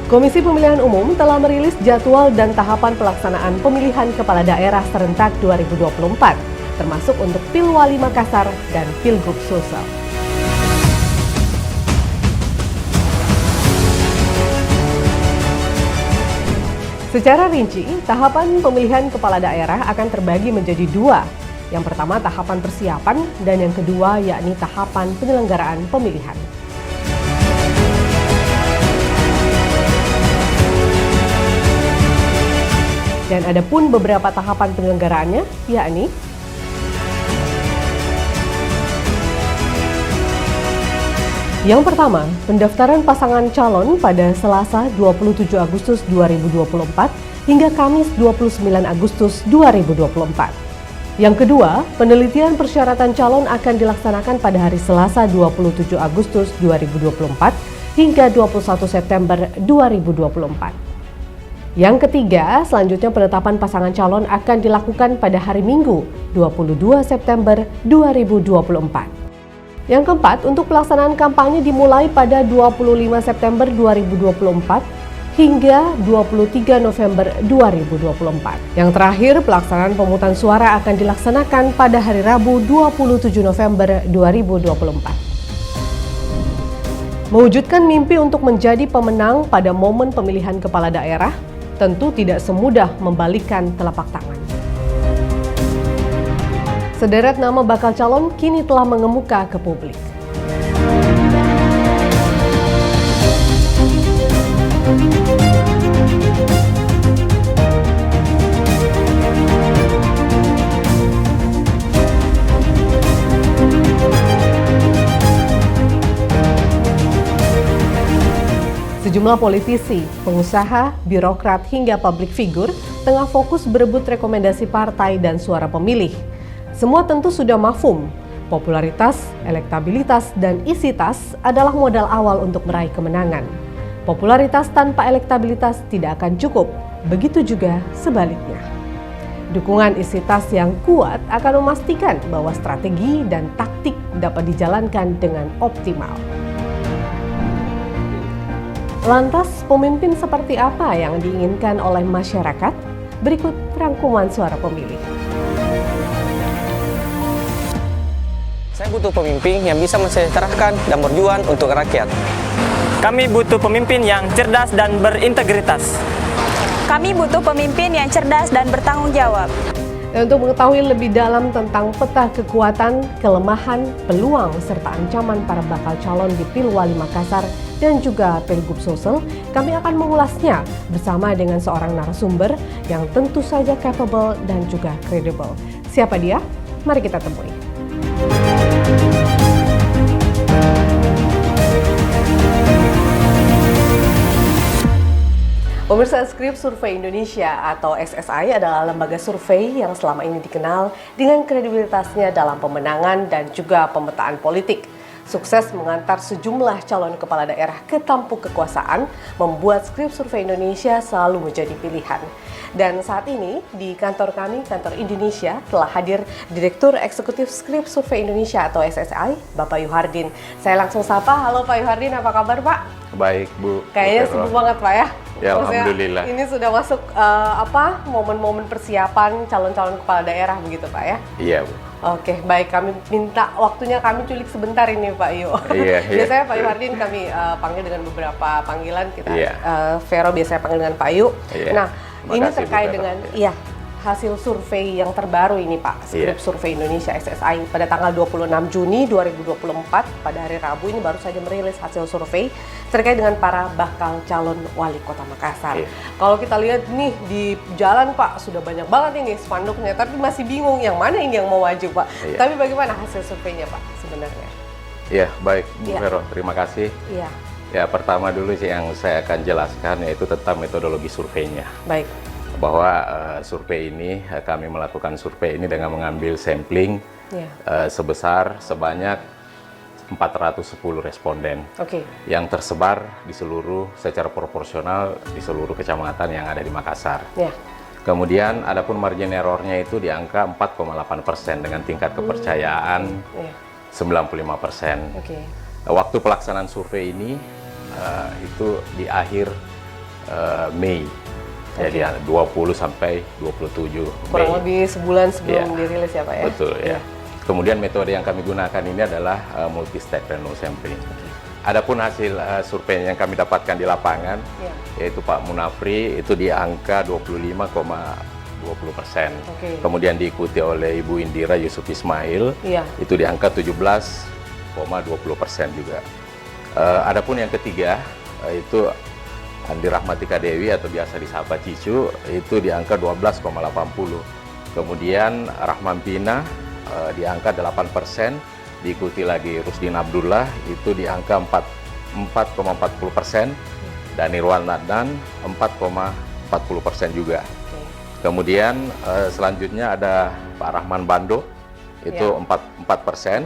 Komisi Pemilihan Umum telah merilis jadwal dan tahapan pelaksanaan pemilihan kepala daerah serentak 2024, termasuk untuk Pilwali Makassar dan Pilgub Sulsel. Secara rinci, tahapan pemilihan kepala daerah akan terbagi menjadi dua. Yang pertama tahapan persiapan dan yang kedua yakni tahapan penyelenggaraan pemilihan. Dan ada pun beberapa tahapan penyelenggaraannya, yakni yang pertama, pendaftaran pasangan calon pada Selasa 27 Agustus 2024 hingga Kamis 29 Agustus 2024. Yang kedua, penelitian persyaratan calon akan dilaksanakan pada hari Selasa 27 Agustus 2024 hingga 21 September 2024. Yang ketiga, selanjutnya penetapan pasangan calon akan dilakukan pada hari Minggu 22 September 2024. Yang keempat, untuk pelaksanaan kampanye dimulai pada 25 September 2024 hingga 23 November 2024. Yang terakhir, pelaksanaan pemungutan suara akan dilaksanakan pada hari Rabu 27 November 2024. Mewujudkan mimpi untuk menjadi pemenang pada momen pemilihan kepala daerah tentu tidak semudah membalikkan telapak tangan. Sederet nama bakal calon kini telah mengemuka ke publik. Sejumlah politisi, pengusaha, birokrat hingga publik figur tengah fokus berebut rekomendasi partai dan suara pemilih. Semua tentu sudah mafhum, popularitas, elektabilitas, dan isi tas adalah modal awal untuk meraih kemenangan. Popularitas tanpa elektabilitas tidak akan cukup, begitu juga sebaliknya. Dukungan isi tas yang kuat akan memastikan bahwa strategi dan taktik dapat dijalankan dengan optimal. Lantas, pemimpin seperti apa yang diinginkan oleh masyarakat? Berikut rangkuman suara pemilih. Saya butuh pemimpin yang bisa mensejahterakan dan berjuang untuk rakyat. Kami butuh pemimpin yang cerdas dan berintegritas. Kami butuh pemimpin yang cerdas dan bertanggung jawab. Dan untuk mengetahui lebih dalam tentang peta kekuatan, kelemahan, peluang, serta ancaman para bakal calon di Pilwali Makassar dan juga Pilgub Sulsel, kami akan mengulasnya bersama dengan seorang narasumber yang tentu saja capable dan juga kredibel. Siapa dia? Mari kita temui. Pemirsa, Skrip Survei Indonesia atau SSI adalah lembaga survei yang selama ini dikenal dengan kredibilitasnya dalam pemenangan dan juga pemetaan politik. Sukses mengantar sejumlah calon kepala daerah ke tampuk kekuasaan membuat Skrip Survei Indonesia selalu menjadi pilihan. Dan saat ini di kantor kami, kantor Indonesia, telah hadir Direktur Eksekutif Skrip Survei Indonesia atau SSI, Bapak Yuhardin. Saya langsung sapa, halo Pak Yuhardin, apa kabar Pak? Baik Bu. Kayaknya sibuk banget Pak ya? Ya, alhamdulillah. Ini sudah masuk momen-momen persiapan calon-calon kepala daerah begitu Pak ya? Iya Bu. Oke, baik, kami minta waktunya kami culik sebentar ini Pak Yu. Iya. Biasanya Pak Yuhardin kami panggil dengan beberapa panggilan kita. Iya. Vero biasanya panggil dengan Pak Yu. Iya. Nah, ini Makasih, terkait Bu, dengan ya. hasil survei yang terbaru ini Pak, Skrip Iya. Survei Indonesia SSI pada tanggal 26 Juni 2024 pada hari Rabu ini baru saja merilis hasil survei terkait dengan para bakal calon wali kota Makassar. Iya. Kalau kita lihat nih di jalan Pak sudah banyak banget ini spanduknya, tapi masih bingung yang mana ini yang mau maju Pak. Iya. Tapi bagaimana hasil surveinya Pak sebenarnya? Iya, baik Bu Iya. Vero, terima kasih. Iya, Ya, pertama dulu sih yang saya akan jelaskan yaitu tentang metodologi surveinya. baik. Bahwa survei ini, kami melakukan survei ini dengan mengambil sampling Iya. sebanyak 410 responden Oke. yang tersebar di secara proporsional di seluruh kecamatan yang ada di Makassar. Ya. Kemudian adapun margin errornya itu di angka 4,8% dengan tingkat kepercayaan Iya. 95%. Oke. Waktu pelaksanaan survei ini itu di akhir Mei. Jadi 20 sampai 27 Kurang Mei. lebih sebulan sebelum Iya. dirilis ya Pak ya? Betul ya. Iya. Kemudian metode yang kami gunakan ini adalah multi-step random sampling. Adapun hasil survei yang kami dapatkan di lapangan, Iya. yaitu Pak Munafri itu di angka 25,20%. Oke. Kemudian diikuti oleh Ibu Indira Yusuf Ismail, Iya. itu di angka 17,20% juga. Adapun yang ketiga, itu Andi Rahmatika Dewi atau biasa disapa Cicu, itu di angka 12,80. Kemudian Rahman Pina di angka 8%, diikuti lagi Rusdin Abdullah itu di angka 4,40%, dan Irwan Naddan 4,40% juga. Kemudian selanjutnya ada Pak Rahman Bando itu Ya. 4%,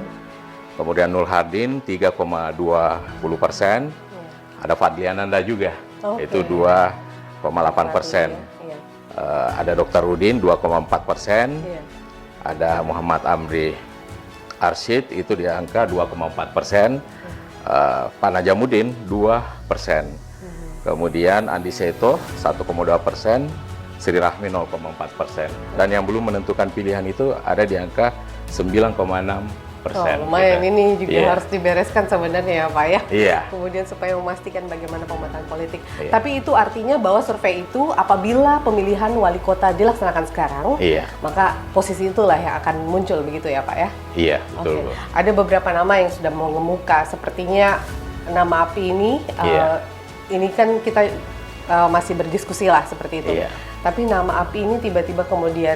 kemudian Nur Hardin 3,20%, ada Fadliananda juga Oke. itu 2,8%, Iya. ada Dr. Rudin 2,4%, Iya. ada Muhammad Amri Arsyid itu di angka 2,4%, Pak Najamuddin 2%, kemudian Andi Seto 1,2%, Sri Rahmi 0,4%, dan yang belum menentukan pilihan itu ada di angka 9,6%. Lumayan gitu. ini juga Iya. harus dibereskan sebenarnya ya Pak ya. Iya. Kemudian supaya memastikan bagaimana pemetaan politik. Iya. Tapi itu artinya bahwa survei itu apabila pemilihan wali kota dilaksanakan sekarang, Iya. maka posisi itulah yang akan muncul begitu ya Pak ya. Iya, betul. Oke. Ada beberapa nama yang sudah mengemuka, sepertinya nama API ini, Iya. ini kan kita masih berdiskusi lah seperti itu. Iya. Tapi nama API ini tiba-tiba kemudian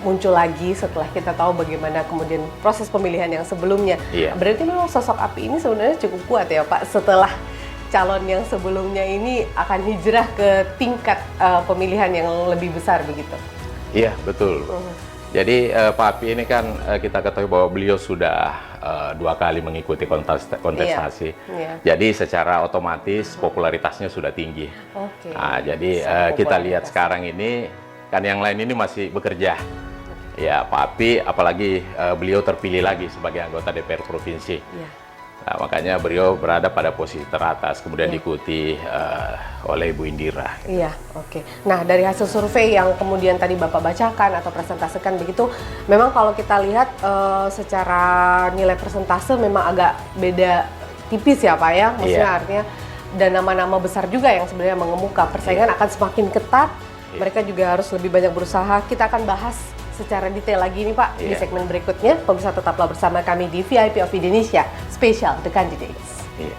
muncul lagi setelah kita tahu bagaimana kemudian proses pemilihan yang sebelumnya. Iya. Berarti memang sosok API ini sebenarnya cukup kuat ya Pak, setelah calon yang sebelumnya ini akan hijrah ke tingkat pemilihan yang lebih besar begitu. Iya, betul. Jadi Pak Api ini kan kita ketahui bahwa beliau sudah 2 kali mengikuti kontestasi. Iya. Jadi secara otomatis popularitasnya sudah tinggi. Oke. Nah, jadi Secara kita lihat popularitas. sekarang ini kan yang lain ini masih bekerja. Ya, Pak Api apalagi beliau terpilih lagi sebagai anggota DPR provinsi. Iya. Nah, makanya beliau berada pada posisi teratas, kemudian Iya. diikuti oleh Ibu Indira. Iya, oke. Nah, dari hasil survei yang kemudian tadi Bapak bacakan atau presentasikan begitu, memang kalau kita lihat secara nilai persentase memang agak beda tipis ya Pak ya. Maksudnya Iya. artinya dan nama-nama besar juga yang sebenarnya mengemuka. Persaingan akan semakin ketat, Iya. mereka juga harus lebih banyak berusaha. Kita akan bahas secara detail lagi nih Pak di Iya. segmen berikutnya. Pemirsa tetaplah bersama kami di VIP of Indonesia, Special The Candidates. Iya.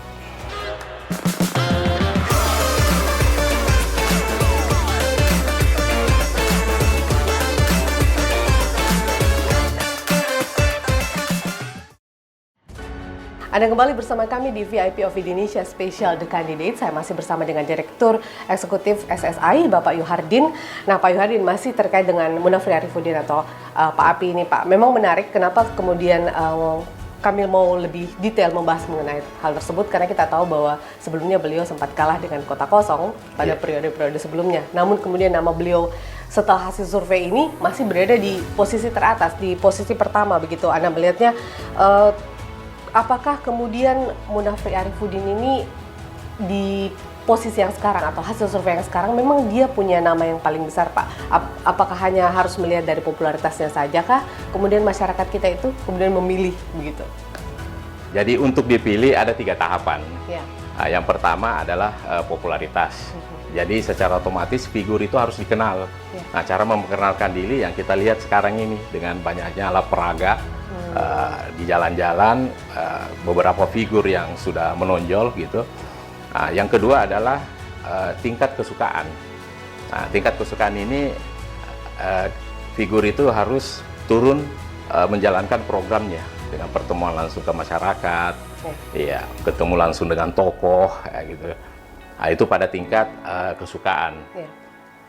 Anda kembali bersama kami di VIP of Indonesia Special The Candidate. Saya masih bersama dengan Direktur Eksekutif SSI, Bapak Yuhardin. Nah, Pak Yuhardin, masih terkait dengan Munafri Arifuddin atau Pak Api ini, Pak. Memang menarik kenapa kemudian kami mau lebih detail membahas mengenai hal tersebut, karena kita tahu bahwa sebelumnya beliau sempat kalah dengan Kota Kosong pada periode-periode sebelumnya. Namun kemudian nama beliau setelah hasil survei ini masih berada di posisi teratas, di posisi pertama begitu. Anda melihatnya, apakah kemudian Munafri Arifuddin ini di posisi yang sekarang atau hasil survei yang sekarang memang dia punya nama yang paling besar, Pak? Apakah hanya harus melihat dari popularitasnya saja kah? Kemudian masyarakat kita itu kemudian memilih begitu? Jadi untuk dipilih ada 3 tahapan. Ya. Nah, yang pertama adalah popularitas. Jadi secara otomatis figur itu harus dikenal. Ya. Nah, cara memperkenalkan diri yang kita lihat sekarang ini dengan banyaknya alat peraga di jalan-jalan, beberapa figur yang sudah menonjol gitu. Nah, yang kedua adalah tingkat kesukaan. Nah, tingkat kesukaan ini figur itu harus turun menjalankan programnya dengan pertemuan langsung ke masyarakat, iya, ketemu langsung dengan tokoh, ya, gitu. Nah, itu pada tingkat kesukaan, Ya.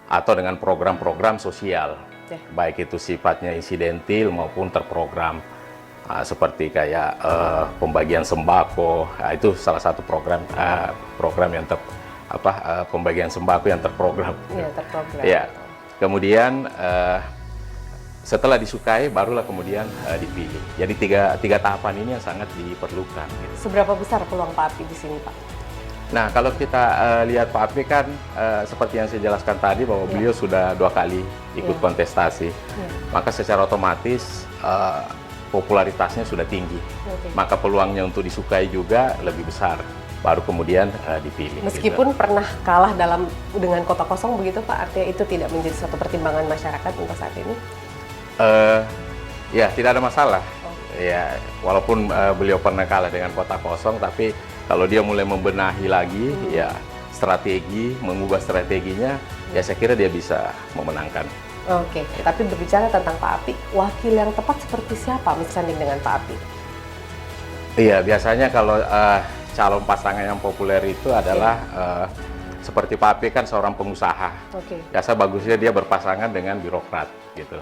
atau dengan program-program sosial, Ya. baik itu sifatnya insidentil maupun terprogram. Nah, seperti kayak pembagian sembako, nah, itu salah satu program yang pembagian sembako yang terprogram. Iya, terprogram. Ya. Kemudian setelah disukai barulah kemudian dipilih. Jadi tiga tahapan ini yang sangat diperlukan. Gitu. Seberapa besar peluang Pak Api di sini, Pak? Nah, kalau kita lihat Pak Api kan seperti yang saya jelaskan tadi bahwa beliau sudah 2 kali ikut kontestasi, maka secara otomatis popularitasnya sudah tinggi, maka peluangnya untuk disukai juga lebih besar, baru kemudian dipilih. Meskipun pernah kalah dengan kota kosong begitu Pak, artinya itu tidak menjadi satu pertimbangan masyarakat untuk saat ini? Ya, tidak ada masalah. Ya, walaupun beliau pernah kalah dengan kota kosong, tapi kalau dia mulai membenahi lagi, ya strategi, mengubah strateginya, ya saya kira dia bisa memenangkan. Oke, tapi berbicara tentang Pak Api, wakil yang tepat seperti siapa bersanding dengan Pak Api? Iya, biasanya kalau calon pasangan yang populer itu adalah seperti Pak Api kan seorang pengusaha. Biasa bagusnya dia berpasangan dengan birokrat gitu.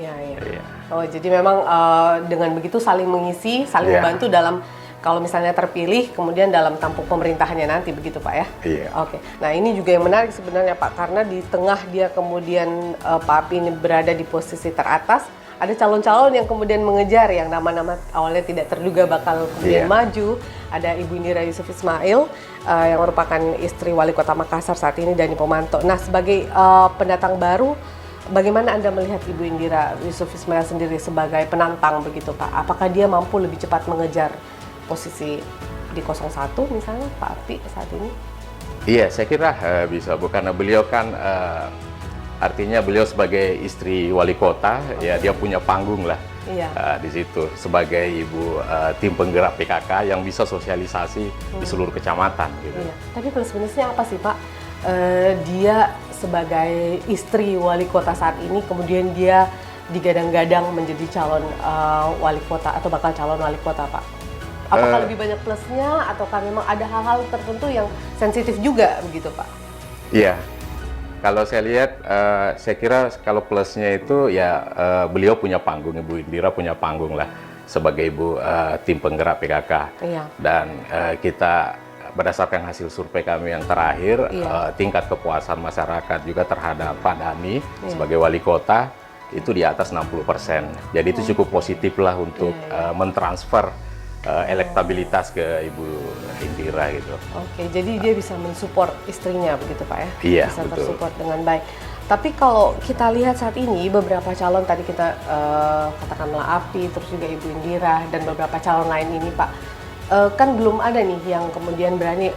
Iya. Oh, jadi memang dengan begitu saling mengisi, saling membantu dalam kalau misalnya terpilih, kemudian dalam tampuk pemerintahannya nanti begitu Pak ya? Iya. Oke. Nah ini juga yang menarik sebenarnya Pak, karena di tengah dia kemudian Pak Api ini berada di posisi teratas, ada calon-calon yang kemudian mengejar yang nama-nama awalnya tidak terduga bakal kemudian maju. Ada Ibu Indira Yusuf Ismail yang merupakan istri Wali Kota Makassar saat ini, Dani Pomanto. Nah sebagai pendatang baru, bagaimana Anda melihat Ibu Indira Yusuf Ismail sendiri sebagai penantang begitu Pak? Apakah dia mampu lebih cepat mengejar posisi di 01 misalnya Pak Api saat ini? Iya, saya kira bisa, karena beliau kan artinya beliau sebagai istri wali kota, ya dia punya panggung lah di situ sebagai ibu tim penggerak PKK yang bisa sosialisasi di seluruh kecamatan gitu. Iya. Tapi plus minusnya apa sih Pak? Dia sebagai istri wali kota saat ini, kemudian dia digadang-gadang menjadi calon wali kota atau bakal calon wali kota Pak. Apakah lebih banyak plusnya, ataukah memang ada hal-hal tertentu yang sensitif juga begitu Pak? Iya, kalau saya lihat, saya kira kalau plusnya itu ya beliau punya panggung, Ibu Indira punya panggung lah sebagai ibu tim penggerak PKK. Dan kita berdasarkan hasil survei kami yang terakhir, tingkat kepuasan masyarakat juga terhadap Pak Dani sebagai wali kota itu di atas 60%. Jadi itu cukup positif lah untuk mentransfer elektabilitas ke Ibu Indira gitu. Oke, jadi dia bisa mensupport istrinya begitu Pak ya? Iya, bisa betul. tersupport dengan baik. Tapi kalau kita lihat saat ini beberapa calon tadi kita katakanlah Api, terus juga Ibu Indira dan beberapa calon lain ini Pak, kan belum ada nih yang kemudian berani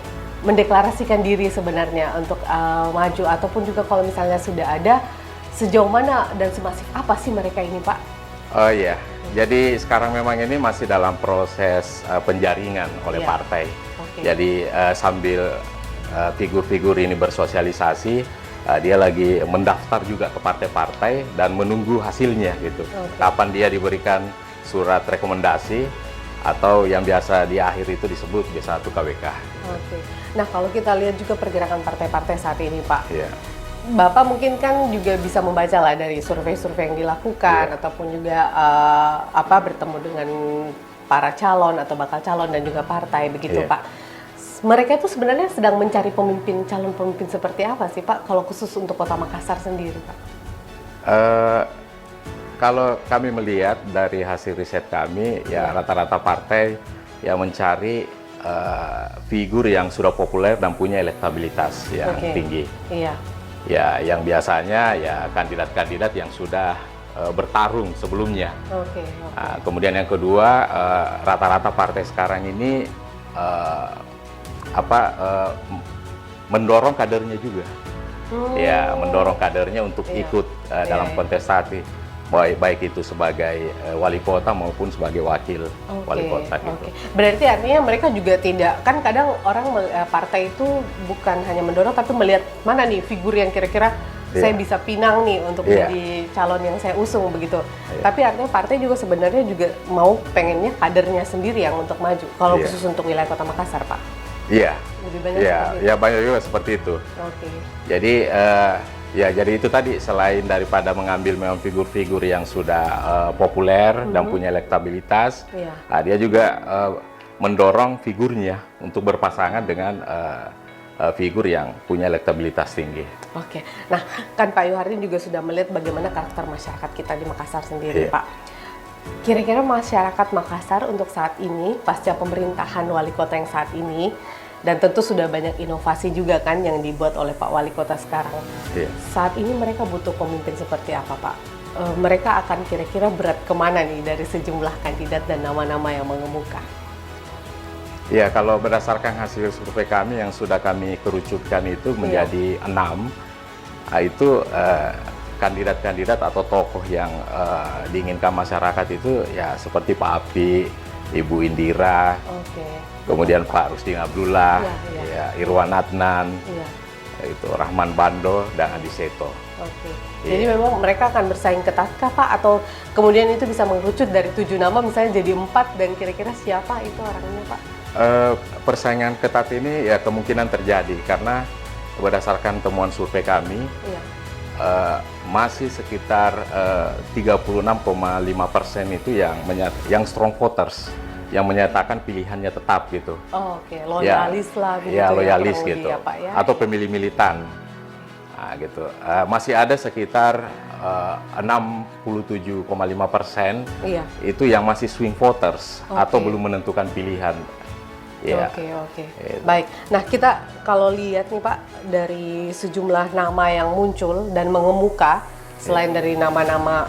mendeklarasikan diri sebenarnya untuk maju, ataupun juga kalau misalnya sudah ada, sejauh mana dan semasif apa sih mereka ini Pak? Oh iya, jadi sekarang memang ini masih dalam proses penjaringan oleh partai. Jadi sambil figur-figur ini bersosialisasi, dia lagi mendaftar juga ke partai-partai dan menunggu hasilnya gitu. Kapan dia diberikan surat rekomendasi atau yang biasa di akhir itu disebut B1 KWK. Nah kalau kita lihat juga pergerakan partai-partai saat ini Pak. Bapak mungkin kan juga bisa membaca lah dari survei-survei yang dilakukan, ataupun juga bertemu dengan para calon atau bakal calon dan juga partai begitu Pak. Mereka itu sebenarnya sedang mencari pemimpin, calon pemimpin seperti apa sih Pak, kalau khusus untuk Kota Makassar sendiri Pak? Kalau kami melihat dari hasil riset kami, ya rata-rata partai yang mencari figur yang sudah populer dan punya elektabilitas yang tinggi. Ya, yang biasanya ya kandidat-kandidat yang sudah bertarung sebelumnya. Kemudian yang kedua, rata-rata partai sekarang ini mendorong kadernya juga. Ya, mendorong kadernya untuk ikut dalam kontestasi, baik itu sebagai wali kota maupun sebagai wakil wali kota. Gitu. Berarti artinya mereka juga tidak, kan kadang orang partai itu bukan hanya mendorong tapi melihat mana nih figur yang kira-kira saya bisa pinang nih untuk menjadi calon yang saya usung begitu. Tapi artinya partai juga sebenarnya juga mau pengennya kadernya sendiri yang untuk maju. Kalau khusus untuk wilayah Kota Makassar Pak. Iya. Lebih banyak banyak juga seperti itu. Jadi jadi itu tadi, selain daripada mengambil memang figur-figur yang sudah populer dan punya elektabilitas, dia juga mendorong figurnya untuk berpasangan dengan figur yang punya elektabilitas tinggi. Nah kan Pak Yuhardin juga sudah melihat bagaimana karakter masyarakat kita di Makassar sendiri Pak. Kira-kira masyarakat Makassar untuk saat ini, pasca pemerintahan wali kota yang saat ini, Dan tentu sudah banyak inovasi juga kan yang dibuat oleh Pak Wali Kota sekarang. Iya. Saat ini mereka butuh pemimpin seperti apa, Pak? Mereka akan kira-kira berat kemana nih dari sejumlah kandidat dan nama-nama yang mengemuka? Ya, kalau berdasarkan hasil survei kami yang sudah kami kerucutkan itu menjadi 6, itu kandidat-kandidat atau tokoh yang diinginkan masyarakat itu ya seperti Pak Api, Ibu Indira, kemudian Pak Rusdi Abdullah, ya, Irwan Adnan, itu Rahman Bando dan Adi Seto. Jadi memang mereka akan bersaing ketat kah, Pak? Atau kemudian itu bisa mengerucut dari 7 nama misalnya jadi 4 dan kira-kira siapa itu orangnya, Pak? Persaingan ketat ini ya kemungkinan terjadi karena berdasarkan temuan survei kami masih sekitar 36,5% itu yang strong voters yang menyatakan pilihannya tetap gitu. Loyalis lah begitu ya, loyalis gitu. Ya, Pak, ya? Atau pemilih militan. Nah, gitu. Masih ada sekitar 67,5% itu yang masih swing voters atau belum menentukan pilihan. Ya. Oke. Baik. Nah, kita kalau lihat nih Pak, dari sejumlah nama yang muncul dan mengemuka, selain dari nama-nama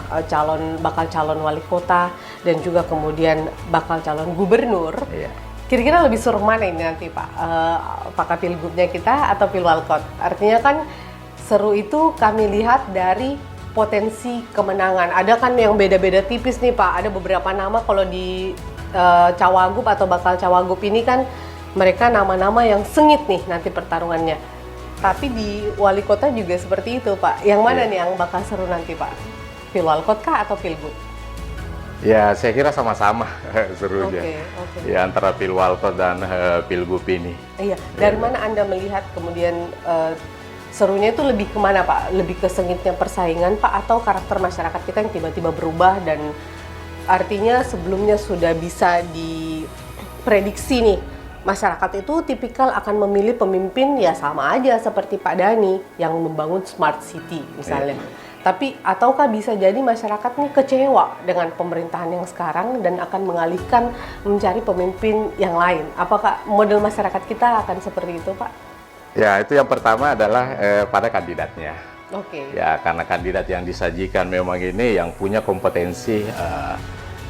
bakal calon wali kota dan juga kemudian bakal calon gubernur, kira-kira lebih seru mana ini nanti Pak? Apakah pilgubnya kita atau pilwalkot? Artinya kan seru itu kami lihat dari potensi kemenangan. Ada kan yang beda-beda tipis nih Pak. Ada beberapa nama kalau di cawagup atau bakal cawagup ini kan mereka nama-nama yang sengit nih nanti pertarungannya. Tapi di wali kota juga seperti itu Pak. Yang mana nih yang bakal seru nanti Pak? Pilwalkot kah atau pilgub? Ya, saya kira sama-sama serunya. Ya, antara pilwalkot dan pilgub ini. Iya. Dari mana Anda melihat kemudian serunya itu lebih kemana Pak? Lebih ke sengitnya persaingan Pak atau karakter masyarakat kita yang tiba-tiba berubah dan artinya sebelumnya sudah bisa diprediksi nih, masyarakat itu tipikal akan memilih pemimpin ya sama aja seperti Pak Dhani yang membangun smart city misalnya. Tapi ataukah bisa jadi masyarakat nih kecewa dengan pemerintahan yang sekarang dan akan mengalihkan mencari pemimpin yang lain? Apakah model masyarakat kita akan seperti itu Pak? Ya, itu yang pertama adalah pada kandidatnya. Ya, karena kandidat yang disajikan memang ini yang punya kompetensi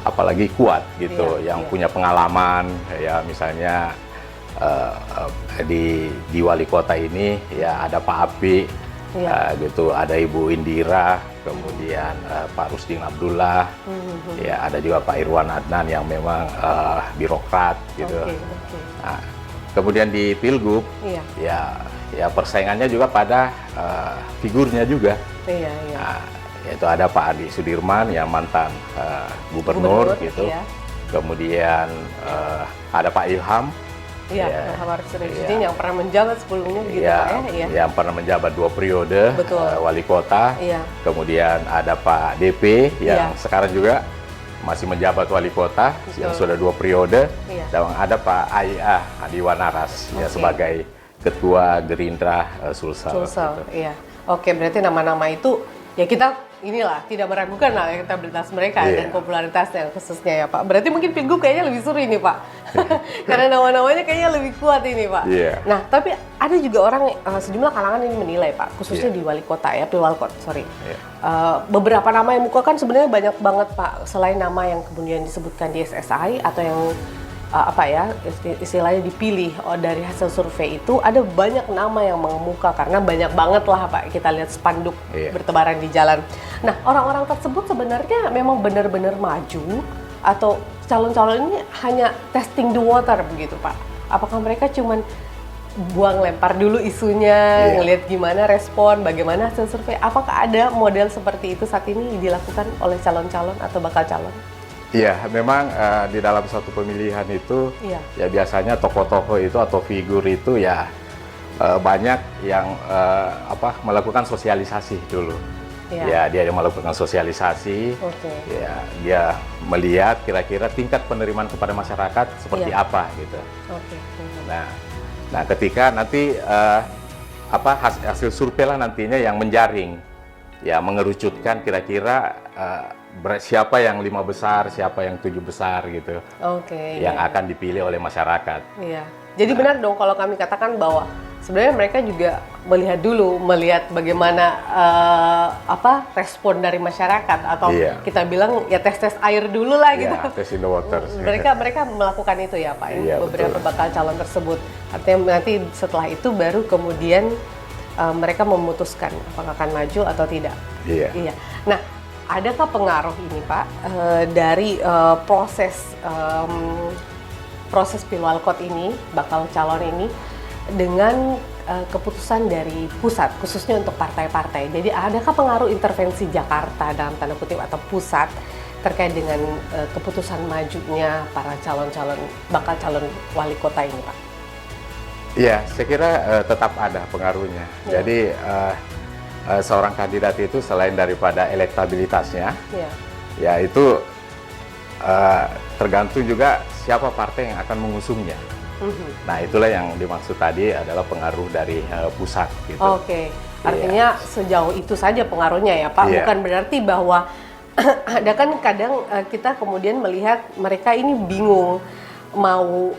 apalagi kuat gitu, yang punya pengalaman ya misalnya di wali kota ini ya ada Pak Api, gitu, ada Ibu Indira, kemudian Pak Rusdi Abdullah, ya ada juga Pak Irwan Adnan yang memang birokrat gitu. Nah, kemudian di pilgub ya persaingannya juga pada figurnya juga. Nah, yaitu ada Pak Adi Sudirman yang mantan gubernur gitu. Kemudian ada Pak Ilham. Yang pernah menjabat sebelumnya gitu Pak ya. Yang pernah menjabat 2 periode wali kota. Kemudian ada Pak DP yang sekarang juga masih menjabat wali kota yang sudah 2 periode. Dan ada Pak AIA Adi Wanaras ya sebagai Ketua Gerindra Sulsel. Gitu. Berarti nama-nama itu ya kita inilah tidak meragukan lah elektabilitas mereka dan popularitasnya khususnya ya Pak. Berarti mungkin pilgub kayaknya lebih seru ini Pak. Karena nama-namanya kayaknya lebih kuat ini Pak. Nah, tapi ada juga orang sejumlah kalangan ini menilai Pak, khususnya di wali kota ya, pilwalkot, beberapa nama yang muka kan sebenarnya banyak banget Pak, selain nama yang kemudian disebutkan di SSI atau yang istilahnya dipilih dari hasil survei itu, ada banyak nama yang mengemuka karena banyak banget lah Pak, kita lihat spanduk bertebaran di jalan. Nah, orang-orang tersebut sebenarnya memang benar-benar maju atau calon-calon ini hanya testing the water begitu Pak? Apakah mereka cuman lempar dulu isunya, ngelihat gimana respon, bagaimana hasil survei? Apakah ada model seperti itu saat ini dilakukan oleh calon-calon atau bakal calon? Iya, memang di dalam suatu pemilihan itu ya biasanya tokoh-tokoh itu atau figur itu ya banyak yang melakukan sosialisasi dulu. Ya, dia yang melakukan sosialisasi. Ya, dia melihat kira-kira tingkat penerimaan kepada masyarakat seperti apa gitu. Nah, ketika nanti hasil survei lah nantinya yang menjaring, ya mengerucutkan kira-kira siapa yang 5 besar, siapa yang 7 besar gitu, yang akan dipilih oleh masyarakat. Jadi benar dong kalau kami katakan bahwa sebenarnya mereka juga melihat bagaimana respon dari masyarakat, atau kita bilang ya tes air dulu lah gitu. Test in the waters. Mereka melakukan itu ya Pak, beberapa bakal calon tersebut. Artinya nanti setelah itu baru kemudian mereka memutuskan apakah akan maju atau tidak. Iya. Nah, adakah pengaruh ini Pak dari proses pilwalkot ini, bakal calon ini, dengan keputusan dari pusat, khususnya untuk partai-partai? Jadi adakah pengaruh intervensi Jakarta dalam tanda kutip atau pusat terkait dengan keputusan majunya para bakal calon wali kota ini Pak? Iya, saya kira tetap ada pengaruhnya. Jadi seorang kandidat itu selain daripada elektabilitasnya, ya itu tergantung juga siapa partai yang akan mengusungnya. Nah, itulah yang dimaksud tadi adalah pengaruh dari pusat gitu. Oke. Artinya sejauh itu saja pengaruhnya ya Pak, bukan berarti bahwa ada kan kadang kita kemudian melihat mereka ini bingung mau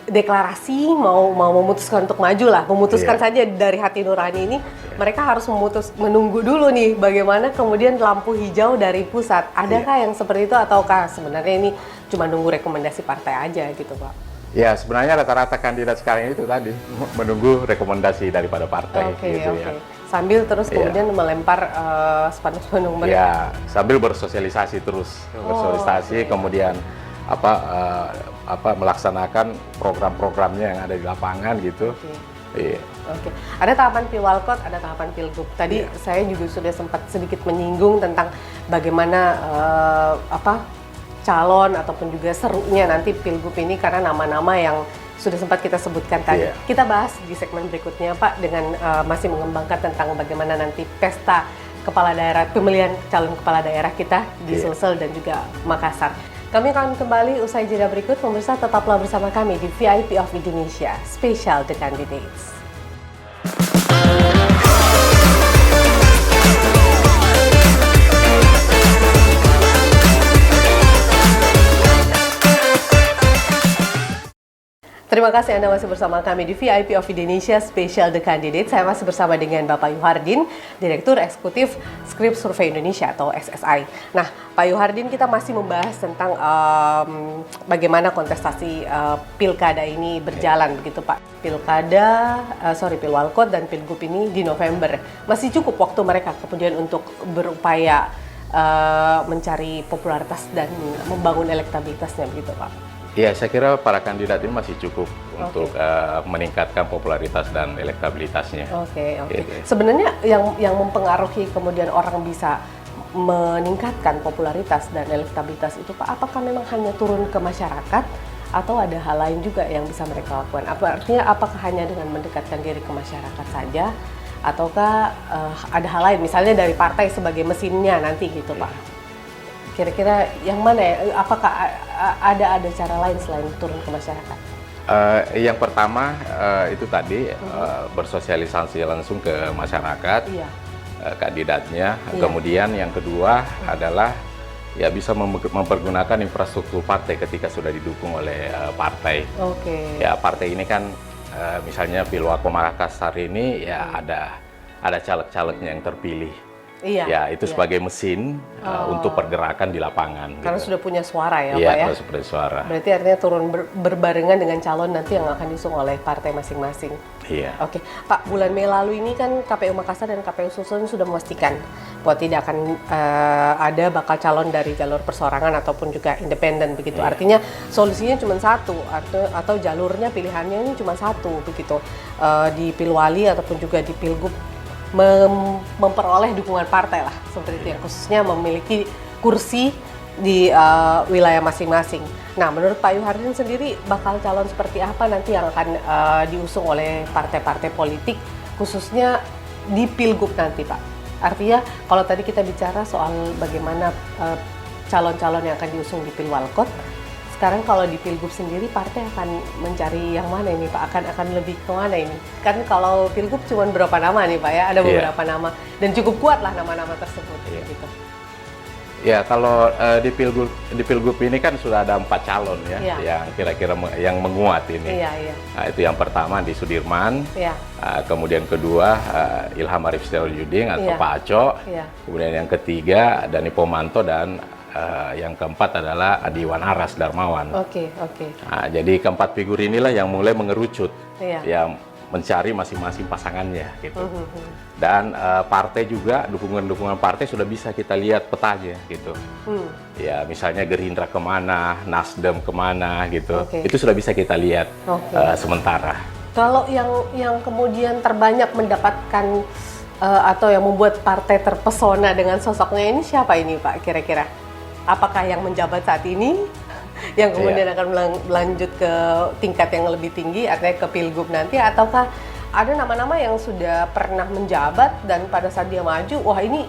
deklarasi, mau memutuskan untuk maju lah, memutuskan saja dari hati nurani ini, mereka harus menunggu dulu nih bagaimana kemudian lampu hijau dari pusat. Adakah yang seperti itu, ataukah sebenarnya ini cuma nunggu rekomendasi partai aja gitu Pak? Ya, sebenarnya rata-rata kandidat sekarang itu tadi menunggu rekomendasi daripada partai. Ya. Sambil terus kemudian melempar spanduk-spanduk mereka. Ya, sambil bersosialisasi terus, kemudian melaksanakan program-programnya yang ada di lapangan gitu. Oke. Ada tahapan pilwalkot, ada tahapan pilgub. Tadi saya juga sudah sempat sedikit menyinggung tentang bagaimana calon ataupun juga serunya nanti pilgub ini karena nama-nama yang sudah sempat kita sebutkan tadi. Kita bahas di segmen berikutnya Pak, dengan masih mengembangkan tentang bagaimana nanti pesta kepala daerah, pemilihan calon kepala daerah kita di Sulsel dan juga Makassar. Kami akan kembali usai jeda berikut. Pemirsa, tetaplah bersama kami di VIP of Indonesia, Special The Candidates. Terima kasih Anda masih bersama kami di VIP of Indonesia Special The Candidate. Saya masih bersama dengan Bapak Yuhardin, Direktur Eksekutif Skrip Survei Indonesia atau SSI. Nah, Pak Yuhardin, kita masih membahas tentang bagaimana kontestasi pilkada ini berjalan begitu Pak. Pilwalkot dan pilgub ini di November. Masih cukup waktu mereka kemudian untuk berupaya mencari popularitas dan membangun elektabilitasnya begitu Pak. Ya, saya kira para kandidat ini masih cukup untuk meningkatkan popularitas dan elektabilitasnya. Oke. Sebenarnya yang mempengaruhi kemudian orang bisa meningkatkan popularitas dan elektabilitas itu Pak, apakah memang hanya turun ke masyarakat atau ada hal lain juga yang bisa mereka lakukan? Artinya apakah hanya dengan mendekatkan diri ke masyarakat saja, ataukah ada hal lain, misalnya dari partai sebagai mesinnya nanti gitu Pak? Kira-kira yang mana ya? Apakah ada cara lain selain turun ke masyarakat? Yang pertama itu tadi bersosialisasi langsung ke masyarakat, kandidatnya. Kemudian yang kedua adalah ya bisa mempergunakan infrastruktur partai ketika sudah didukung oleh partai. Ya, partai ini kan misalnya Pilwalkot Makassar ini ya ada caleg-calegnya yang terpilih. Ya, itu sebagai mesin untuk pergerakan di lapangan. Karena sudah punya suara ya Pak ya? Iya, sudah punya suara. Berarti artinya turun berbarengan dengan calon nanti yang akan diusung oleh partai masing-masing. Iya. Oke, Pak, bulan Mei lalu ini kan KPU Makassar dan KPU Sulsel sudah memastikan bahwa tidak akan ada bakal calon dari jalur perseorangan ataupun juga independen begitu. Artinya solusinya cuma satu, atau jalurnya pilihannya ini cuma satu begitu, di Pilwali ataupun juga di Pilgub, memperoleh dukungan partai lah seperti itu, yang khususnya memiliki kursi di wilayah masing-masing. Nah, menurut Pak Yuhardin sendiri bakal calon seperti apa nanti yang akan diusung oleh partai-partai politik khususnya di Pilgub nanti Pak? Artinya kalau tadi kita bicara soal bagaimana calon-calon yang akan diusung di Pilwalkot, sekarang kalau di Pilgub sendiri partai akan mencari yang mana ini Pak? Akan lebih ke mana ini? Kan kalau Pilgub cuma berapa nama nih Pak ya? Ada beberapa nama dan cukup kuat lah nama-nama tersebut gitu. Ya, kalau di Pilgub ini kan sudah ada 4 calon ya, Iya. yang kira-kira yang menguat ini. Iya, iya. Nah, itu yang pertama di Sudirman, Iya. kemudian kedua Ilham Arif Sirajuddin atau Iya. Pak Aco, Iya. kemudian yang ketiga Dhani Pomanto, dan yang keempat adalah Adiwan Aras Darmawan. Oke, oke. Nah, jadi keempat figur inilah yang mulai mengerucut, Iya. yang mencari masing-masing pasangannya gitu. Dan partai juga, dukungan-dukungan partai sudah bisa kita lihat petanya gitu. Ya misalnya Gerindra kemana, Nasdem kemana gitu, Oke. itu sudah bisa kita lihat Oke. sementara. Kalau yang kemudian terbanyak mendapatkan atau yang membuat partai terpesona dengan sosoknya ini siapa ini Pak kira-kira? Apakah yang menjabat saat ini yang kemudian Iya. akan melanjut ke tingkat yang lebih tinggi, artinya ke Pilgub nanti, ataukah ada nama-nama yang sudah pernah menjabat dan pada saat dia maju, wah ini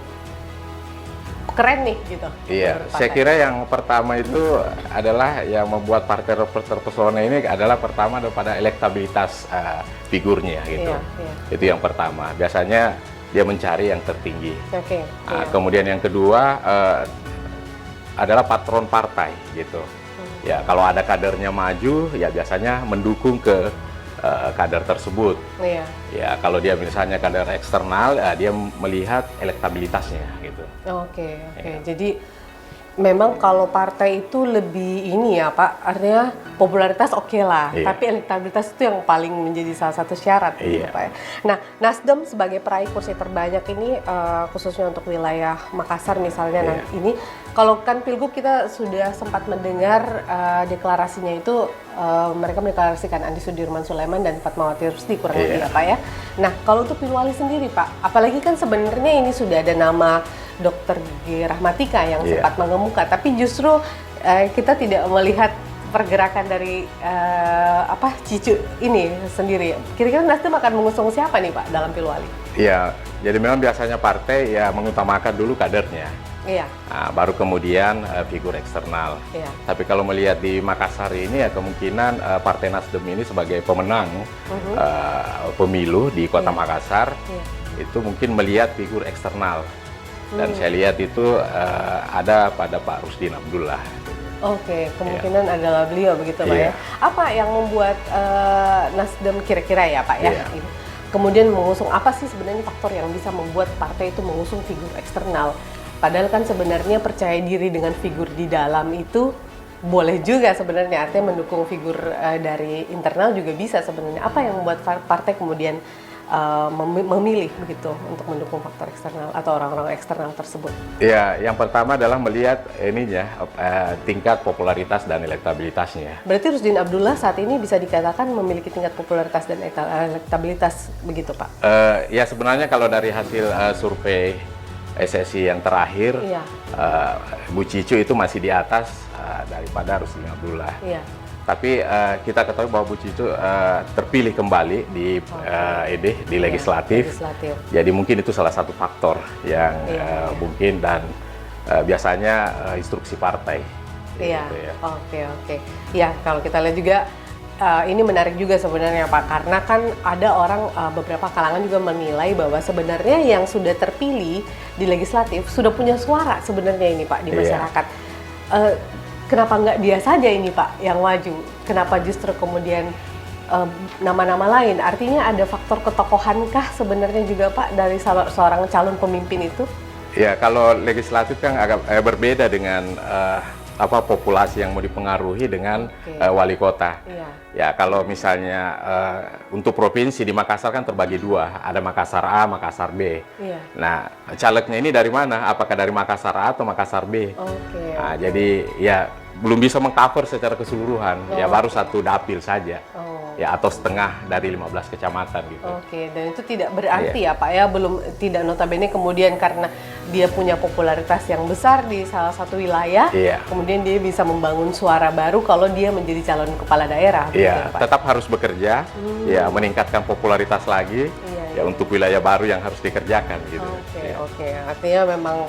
keren nih gitu? Iya, menurut saya partai? kira yang pertama itu adalah yang membuat partai terpesona ini adalah pertama daripada elektabilitas figurnya gitu. Iya, iya. Itu yang pertama. Biasanya dia mencari yang tertinggi. Oke. Nah, Iya. kemudian yang kedua adalah patron partai gitu. Ya kalau ada kadernya maju, ya biasanya mendukung ke kader tersebut. Iya. Ya kalau dia misalnya kader eksternal, dia melihat elektabilitasnya gitu. Oke, oke. Iya. Jadi memang kalau partai itu lebih ini ya Pak, artinya popularitas oke lah, Iya. tapi elektabilitas itu yang paling menjadi salah satu syarat gitu Iya. Pak ya. Nah, Nasdem sebagai peraih kursi terbanyak ini khususnya untuk wilayah Makassar misalnya Iya. nanti ini, kalau kan Pilgub kita sudah sempat mendengar deklarasinya itu mereka mendeklarasikan Andi Sudirman Sulaiman dan Fatmawati Rusdi kurang lebih Iya. ya Pak ya. Nah, kalau untuk Pilwali sendiri Pak, apalagi kan sebenarnya ini sudah ada nama Dr. G. Rahmatika yang Iya. sempat mengemuka, tapi justru kita tidak melihat pergerakan dari Cicu ini sendiri. Kira-kira Nasdem akan mengusung siapa nih Pak dalam Pilwali? Iya, jadi memang biasanya partai ya mengutamakan dulu kadernya. Iya, Nah, baru kemudian figur eksternal. iya. Tapi kalau melihat di Makassar ini ya kemungkinan Partai Nasdem ini sebagai pemenang pemilu di Kota Makassar Iya. itu mungkin melihat figur eksternal. Dan saya lihat itu ada pada Pak Rusdin Abdullah. Oke, kemungkinan adalah beliau begitu Pak ya. Iya. Apa yang membuat Nasdem kira-kira ya Pak ya? Iya. Gitu. Kemudian mengusung, apa sih sebenarnya faktor yang bisa membuat partai itu mengusung figur eksternal? Padahal kan sebenarnya percaya diri dengan figur di dalam itu boleh juga sebenarnya, artinya mendukung figur dari internal juga bisa sebenarnya. Apa yang membuat partai kemudian memilih begitu untuk mendukung faktor eksternal atau orang-orang eksternal tersebut? Ya, yang pertama adalah melihat tingkat popularitas dan elektabilitasnya. Berarti Rusdin Abdullah saat ini bisa dikatakan memiliki tingkat popularitas dan elektabilitas begitu Pak? Ya sebenarnya kalau dari hasil survei SSI yang terakhir, Iya. Bu Cicu itu masih di atas daripada Rusdin Abdullah. Iya. Tapi kita ketahui bahwa Bu Cicu terpilih kembali di di legislatif. Legislatif. Jadi mungkin itu salah satu faktor yang Iya. mungkin, dan biasanya instruksi partai. Iya. Gitu ya. Oke, oke. Ya, kalau kita lihat juga ini menarik juga sebenarnya Pak, karena kan ada orang beberapa kalangan juga menilai bahwa sebenarnya yang sudah terpilih di legislatif sudah punya suara sebenarnya ini Pak di Iya. masyarakat. Kenapa nggak dia saja ini Pak yang maju? Kenapa justru kemudian nama-nama lain? Artinya ada faktor ketokohankah sebenarnya juga Pak dari seorang calon pemimpin itu? Ya, kalau legislatif kan agak berbeda dengan populasi yang mau dipengaruhi dengan Oke. wali kota. Iya. Ya, kalau misalnya untuk provinsi di Makassar kan terbagi dua, ada Makassar A, Makassar B. Iya. Nah, calegnya ini dari mana? Apakah dari Makassar A atau Makassar B? Oke. Nah, jadi ya belum bisa mengcover secara keseluruhan. Ya Oh. baru satu dapil saja. Oh. Ya, atau setengah dari 15 kecamatan gitu. Oke, dan itu tidak berarti Iya. ya Pak ya, belum, tidak notabene kemudian karena dia punya popularitas yang besar di salah satu wilayah, Iya. kemudian dia bisa membangun suara baru kalau dia menjadi calon kepala daerah. begitu Iya, ya, Pak? tetap harus bekerja, ya meningkatkan popularitas lagi, Iya, ya iya. untuk wilayah baru yang harus dikerjakan gitu. Oke, Ya. oke. Artinya memang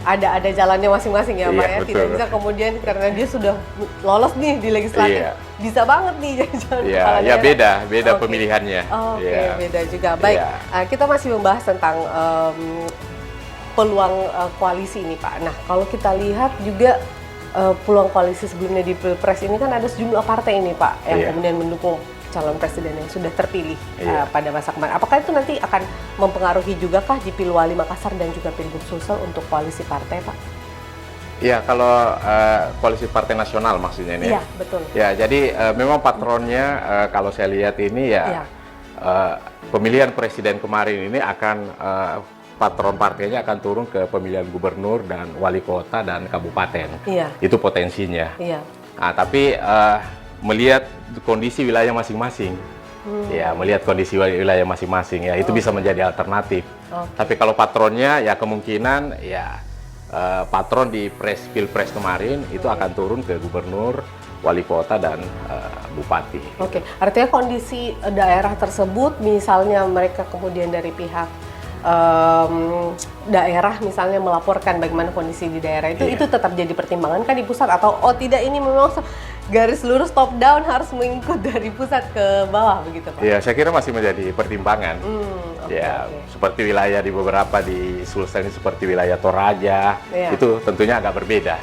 ada jalannya masing-masing ya Pak Iya, ya. Tidak betul. bisa kemudian karena dia sudah lolos nih di legislatif, Iya. bisa banget nih jadi calon Ya, kepala ya daerah. beda Oke. pemilihannya. Oke, Ya. beda juga. Baik, Iya. kita masih membahas tentang peluang koalisi ini Pak. Nah kalau kita lihat juga peluang koalisi sebelumnya di Pilpres ini kan ada sejumlah partai ini Pak yang kemudian mendukung calon presiden yang sudah terpilih pada masa kemarin. Apakah itu nanti akan mempengaruhi juga kah di Pilwali Makassar dan juga Pilgub Sulsel untuk koalisi partai Pak? Iya, kalau koalisi partai nasional maksudnya ini. Iya, betul. Ya, jadi memang patronnya kalau saya lihat ini pemilihan presiden kemarin ini akan patron partainya akan turun ke pemilihan gubernur dan wali kota dan kabupaten. Iya. Itu potensinya. Iya. Nah, tapi melihat kondisi wilayah masing-masing, ya melihat kondisi wilayah masing-masing ya itu bisa menjadi alternatif. Tapi kalau patronnya ya kemungkinan ya patron di Pilpres kemarin itu akan turun ke gubernur, wali kota dan bupati. Oke, artinya kondisi daerah tersebut, misalnya mereka kemudian dari pihak daerah misalnya melaporkan bagaimana kondisi di daerah itu tetap jadi pertimbangan kan di pusat, atau tidak ini memang garis lurus top down harus mengikut dari pusat ke bawah begitu Pak? Ya, saya kira masih menjadi pertimbangan. Seperti wilayah di beberapa di Sulsel ini seperti wilayah Toraja, itu tentunya agak berbeda.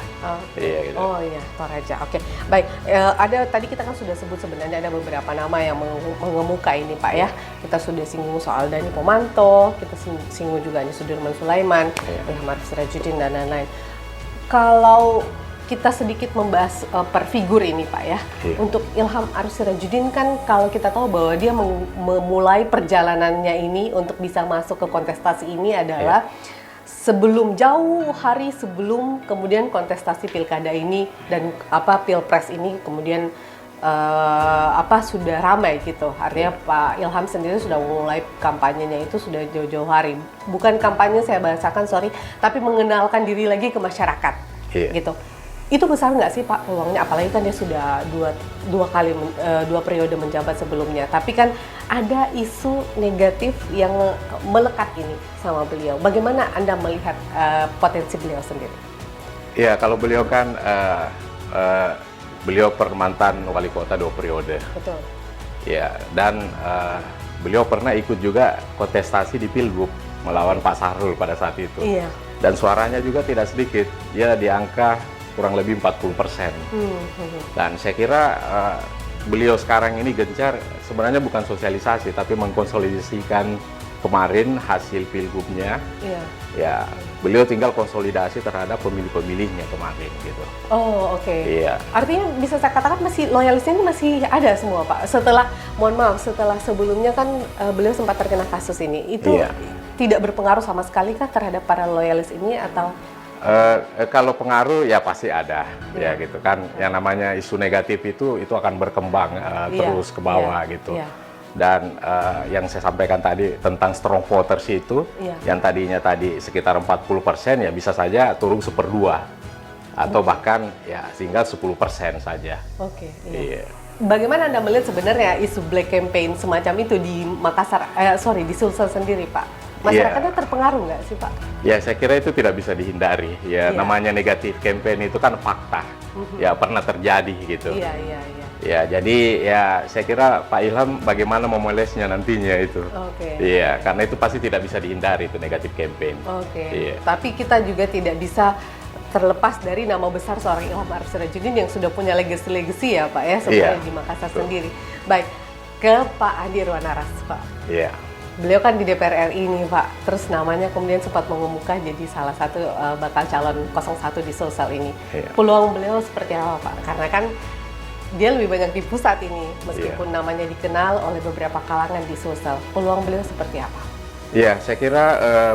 Gitu. Oh iya, Toraja. Oke. Baik, ada tadi kita kan sudah sebut sebenarnya ada beberapa nama yang mengemuka ini Pak ya. Kita sudah singgung soal Dhani Pomanto, kita singgung juga Anies Sudirman Sulaiman, Ilham Arif Sirajuddin dan lain-lain. Kalau kita sedikit membahas per figur ini Pak ya. Untuk Ilham Arif Sirajuddin kan kalau kita tahu bahwa dia memulai perjalanannya ini untuk bisa masuk ke kontestasi ini adalah jauh hari sebelum kemudian kontestasi pilkada ini dan Pilpres ini kemudian sudah ramai gitu. Artinya Pak Ilham sendiri sudah mulai kampanyenya itu sudah jauh-jauh hari. Bukan kampanye saya bahasakan, tapi mengenalkan diri lagi ke masyarakat. Gitu. Itu besar nggak sih Pak peluangnya? Apalagi kan dia sudah dua periode menjabat sebelumnya. Tapi kan ada isu negatif yang melekat ini sama beliau. Bagaimana Anda melihat potensi beliau sendiri? Ya, kalau beliau kan beliau mantan wali kota 2 periode. Betul. Ya, dan beliau pernah ikut juga kontestasi di Pilgub melawan Pak Sahrul pada saat itu. Iya. Dan suaranya juga tidak sedikit. Dia di angka kurang lebih 40%. Dan saya kira beliau sekarang ini gencar sebenarnya bukan sosialisasi tapi mengkonsolidasikan kemarin hasil pilgubnya. Ya, beliau tinggal konsolidasi terhadap pemilih-pemilihnya kemarin gitu. Oh, oke. Iya. Artinya bisa saya katakan masih loyalisnya ini masih ada semua Pak. Setelah sebelumnya kan beliau sempat terkena kasus ini. Itu tidak berpengaruh sama sekali kah terhadap para loyalis ini atau kalau pengaruh ya pasti ada, ya gitu kan. Yang namanya isu negatif itu akan berkembang terus ke bawah gitu. Dan yang saya sampaikan tadi tentang strong voters itu, yang tadinya sekitar 40% ya bisa saja turun 1/2 atau bahkan ya tinggal 10% saja. Oke. Bagaimana Anda melihat sebenarnya isu black campaign semacam itu di Makassar, di Sulsel sendiri Pak? Masyarakatnya terpengaruh nggak sih Pak? Ya, saya kira itu tidak bisa dihindari. Ya, namanya negatif campaign itu kan fakta. Ya, pernah terjadi gitu. Ya, jadi ya saya kira Pak Ilham bagaimana memolesnya nantinya itu. Iya, karena itu pasti tidak bisa dihindari itu negatif campaign. Tapi kita juga tidak bisa terlepas dari nama besar seorang Ilham Arif Sirajuddin yang sudah punya legacy ya Pak ya, sebenarnya di Makassar sendiri. Baik, ke Pak Andi Irwan Naras Pak. Beliau kan di DPR RI nih Pak, terus namanya kemudian sempat mengemuka jadi salah satu bakal calon 01 di Sulsel ini. Peluang beliau seperti apa Pak? Karena kan dia lebih banyak di pusat ini, meskipun namanya dikenal oleh beberapa kalangan di Sulsel. Peluang beliau seperti apa? Iya, saya kira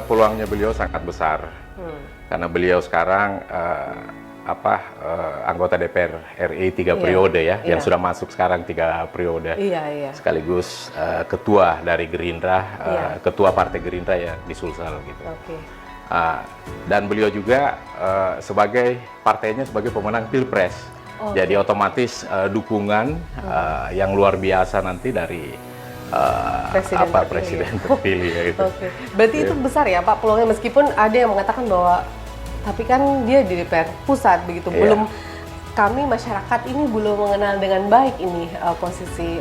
peluangnya beliau sangat besar. Karena beliau sekarang anggota DPR RI 3 periode yang sudah masuk sekarang 3 periode. Sekaligus ketua dari Gerindra, ketua Partai Gerindra ya di Sulsel gitu. Dan beliau juga sebagai partainya sebagai pemenang Pilpres. Jadi otomatis dukungan yang luar biasa nanti dari presiden terpilih ya gitu. Berarti itu besar ya Pak peluangnya, meskipun ada yang mengatakan bahwa tapi kan dia di DPR pusat begitu, belum kami masyarakat ini belum mengenal dengan baik ini posisi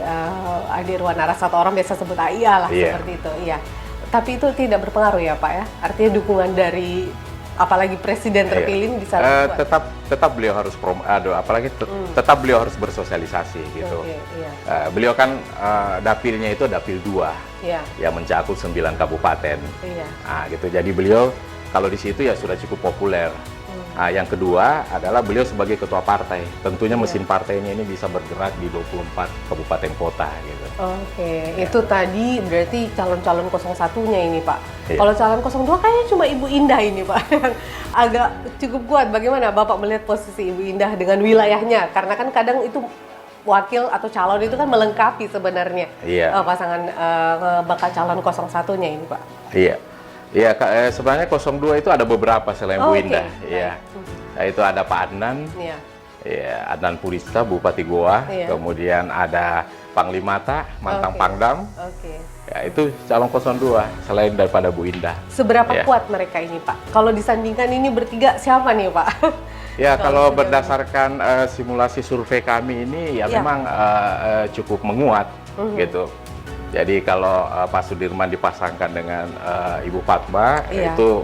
Andi Irwan Naras, atau orang biasa sebut AIA lah seperti itu. Tapi itu tidak berpengaruh ya Pak ya? Artinya dukungan dari apalagi presiden terpilih bisa kuat. tetap beliau harus tetap beliau harus bersosialisasi gitu. Oke, iya. Beliau kan dapilnya itu dapil 2 Iya. yang mencakup 9 kabupaten. Iya. Nah, gitu. Jadi beliau kalau di situ ya sudah cukup populer. Nah, yang kedua adalah beliau sebagai ketua partai. Tentunya mesin partainya ini bisa bergerak di 24 kabupaten kota gitu. Oke, itu tadi berarti calon-calon 01-nya ini Pak. Iya. Kalau calon 02 kayaknya cuma Ibu Indah ini Pak, yang agak cukup kuat. Bagaimana Bapak melihat posisi Ibu Indah dengan wilayahnya? Karena kan kadang itu wakil atau calon itu kan melengkapi sebenarnya Iya. pasangan bakal calon 01-nya ini Pak. Iya. Iya, sebenarnya 02 itu ada beberapa selain Bu Oke, Indah. baik. Iya. Nah, itu ada Pak Adnan. Iya. Ya, Adnan Purista, Bupati Goa. Iya. Kemudian ada Panglimata, mantan Oke. Pangdam. Oke. Ya, itu calon 02 selain daripada Bu Indah. Seberapa Iya. kuat mereka ini Pak? Kalau disandingkan ini bertiga siapa nih Pak? Ya, Kalau kalau sejauh berdasarkan simulasi survei kami ini ya Iya. memang cukup menguat gitu. Jadi kalau Pak Sudirman dipasangkan dengan Ibu Fatma, Iya. itu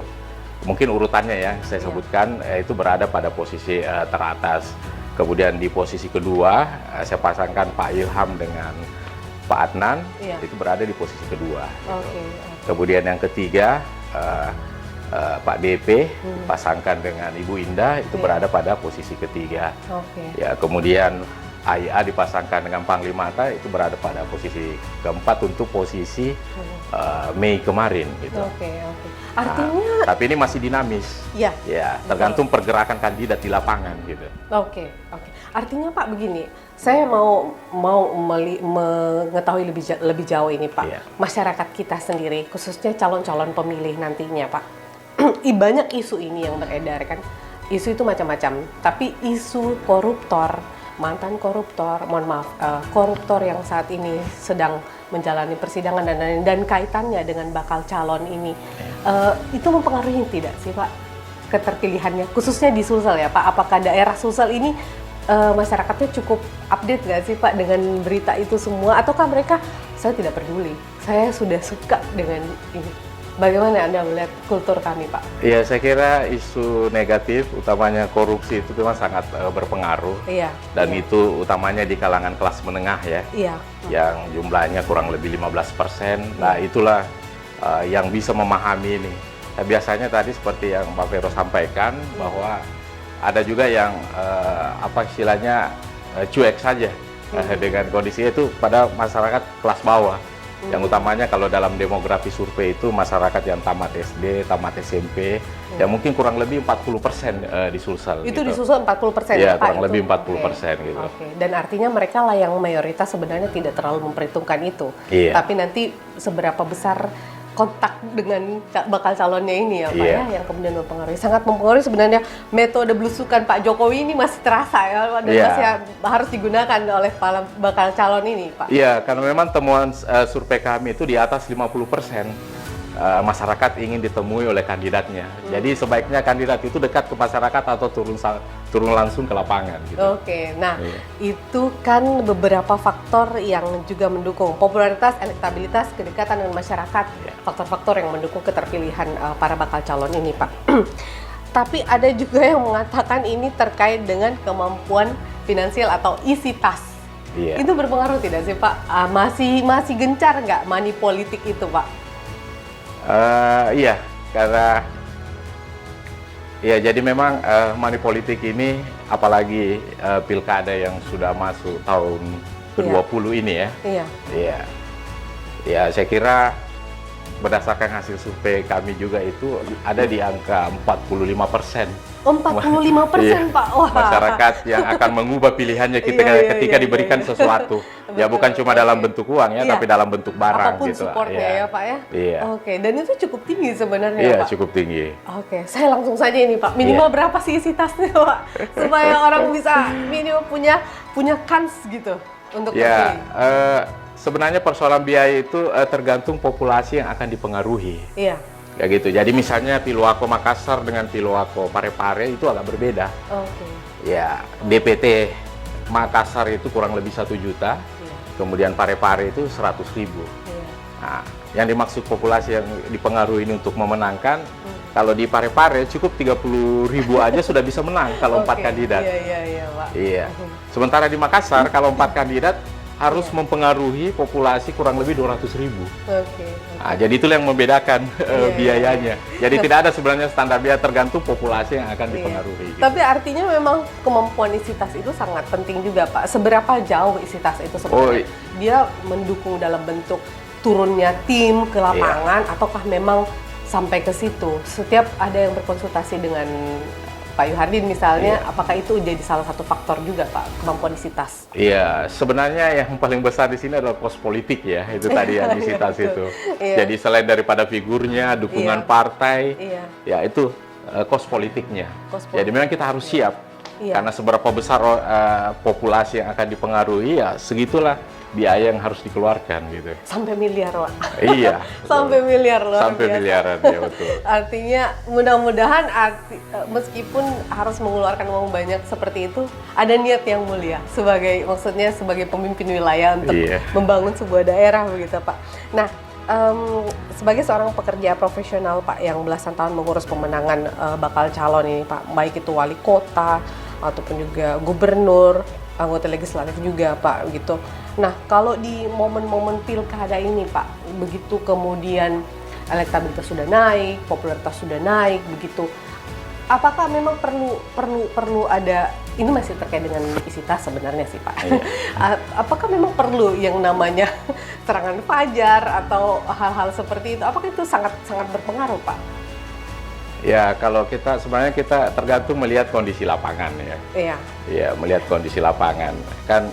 mungkin urutannya ya saya Iya. sebutkan itu berada pada posisi teratas. Kemudian di posisi kedua saya pasangkan Pak Ilham dengan Pak Adnan, Iya. itu berada di posisi kedua. gitu. Oke. Kemudian yang ketiga Pak DP pasangkan dengan Ibu Indah itu Iya. berada pada posisi ketiga. Oke. Ya, kemudian AIA dipasangkan dengan Panglimata itu berada pada posisi keempat untuk posisi Mei kemarin gitu. Oke. Nah, Artinya tapi ini masih dinamis. ya. Ya, tergantung pergerakan kandidat di lapangan gitu. Oke. Artinya Pak begini, saya mau mengetahui lebih jauh ini Pak. Iya. Masyarakat kita sendiri, khususnya calon-calon pemilih nantinya Pak. Banyak isu ini yang beredar kan. Isu itu macam-macam, tapi isu koruptor, mantan koruptor, koruptor yang saat ini sedang menjalani persidangan dan lain-lain, dan kaitannya dengan bakal calon ini, itu mempengaruhi tidak sih Pak keterpilihannya, khususnya di Sulsel ya Pak? Apakah daerah Sulsel ini masyarakatnya cukup update nggak sih Pak dengan berita itu semua, ataukah mereka saya tidak peduli, saya sudah suka dengan ini? Bagaimana Anda melihat kultur kami, Pak? Iya, saya kira isu negatif, utamanya korupsi itu memang sangat berpengaruh. Iya. Dan iya. itu utamanya di kalangan kelas menengah ya, Iya. yang jumlahnya kurang lebih 15%. Nah, itulah yang bisa memahami ini. Nah, biasanya tadi seperti yang Mbak Vero sampaikan, bahwa ada juga yang apa istilahnya cuek saja dengan kondisi itu pada masyarakat kelas bawah. Yang utamanya kalau dalam demografi survei itu masyarakat yang tamat SD, tamat SMP, ya mungkin kurang lebih 40% di Sulsel. Itu gitu. di Sulsel 40% Iya, Pak, kurang itu? lebih 40% Oke. gitu. Oke. Dan artinya mereka lah yang mayoritas sebenarnya tidak terlalu memperhitungkan itu. Iya. Tapi nanti seberapa besar kontak dengan bakal calonnya ini ya Pak Iya. ya, yang kemudian mempengaruhi. Sangat mempengaruhi sebenarnya metode belusukan Pak Jokowi ini masih terasa ya, dan Iya. masih harus digunakan oleh bakal calon ini Pak. Iya, karena memang temuan survei kami itu di atas 50%. Masyarakat ingin ditemui oleh kandidatnya. Jadi sebaiknya kandidat itu dekat ke masyarakat atau turun langsung ke lapangan. Gitu. Oke, nah Iya. itu kan beberapa faktor yang juga mendukung popularitas, elektabilitas, kedekatan dengan masyarakat, Iya. faktor-faktor yang mendukung keterpilihan para bakal calon ini, Pak. Tapi ada juga yang mengatakan ini terkait dengan kemampuan finansial atau isi tas. Iya. Itu berpengaruh tidak sih, Pak? Masih gencar nggak money politik itu, Pak? Iya, karena ya jadi memang money politik ini, apalagi pilkada yang sudah masuk tahun ke-20 ini ya. Iya. Iya. Ya, saya kira berdasarkan hasil survei kami juga itu ada di angka 45%. 45% Pak. Wah. Masyarakat yang akan mengubah pilihannya ketika diberikan sesuatu. Ya bukan cuma dalam bentuk uang ya, Iya. tapi dalam bentuk barang Apapun gitu. supportnya Iya. ya Pak ya. Iya. Oke, dan itu cukup tinggi sebenarnya Iya, Pak. cukup tinggi. Oke, saya langsung saja ini Pak. Minimal Iya. berapa sih isi tasnya Pak? Supaya orang bisa minimal punya kans gitu untuk Ya, terpilih. sebenarnya persoalan biaya itu tergantung populasi yang akan dipengaruhi. Iya. Ya gitu. Jadi misalnya Piluwako Makassar dengan Piluwako Parepare itu agak berbeda. Oke. Ya, DPT Makassar itu kurang lebih 1 juta. Iya. Kemudian Parepare itu 100.000. Iya. Nah, yang dimaksud populasi yang dipengaruhi ini untuk memenangkan, kalau di Parepare cukup 30.000 aja sudah bisa menang kalau 4 kandidat. Iya, Pak. Iya. Sementara di Makassar kalau 4 kandidat harus mempengaruhi populasi kurang lebih 200.000. Oke. Nah, jadi itulah yang membedakan biayanya. Jadi tidak ada sebenarnya standar biaya, tergantung populasi yang akan dipengaruhi. Gitu. Tapi artinya memang kemampuan isi tas itu sangat penting juga, Pak. Seberapa jauh isi tas itu sebenarnya? Dia mendukung dalam bentuk turunnya tim ke lapangan, ataukah memang sampai ke situ? Setiap ada yang berkonsultasi dengan Pak Yuhardin misalnya, apakah itu jadi salah satu faktor juga, Pak, kemampuan isi tas? Iya, sebenarnya yang paling besar di sini adalah kos politik ya, itu tadi yang isi tas itu. Jadi selain daripada figurnya, dukungan partai, ya itu kos politiknya. Jadi memang kita harus siap, karena seberapa besar populasi yang akan dipengaruhi, ya segitulah biaya yang harus dikeluarkan gitu. Sampai miliar, Pak. Iya. Sampai miliar, luar Sampai biasa. miliaran, ya betul. Artinya mudah-mudahan meskipun harus mengeluarkan uang banyak seperti itu, ada niat yang mulia maksudnya sebagai pemimpin wilayah untuk membangun sebuah daerah begitu, Pak. Nah, sebagai seorang pekerja profesional, Pak, yang belasan tahun mengurus pemenangan bakal calon ini, Pak, baik itu wali kota ataupun juga gubernur, anggota legislatif juga, Pak, gitu. Nah, kalau di momen-momen pilkada ini, Pak, begitu kemudian elektabilitas sudah naik, popularitas sudah naik, begitu. Apakah memang perlu ada, ini masih terkait dengan isi tas sebenarnya sih, Pak. Apakah memang perlu yang namanya serangan fajar atau hal-hal seperti itu? Apakah itu sangat berpengaruh, Pak? Ya, kalau sebenarnya kita tergantung melihat kondisi lapangan ya. Iya. Iya, melihat kondisi lapangan. Kan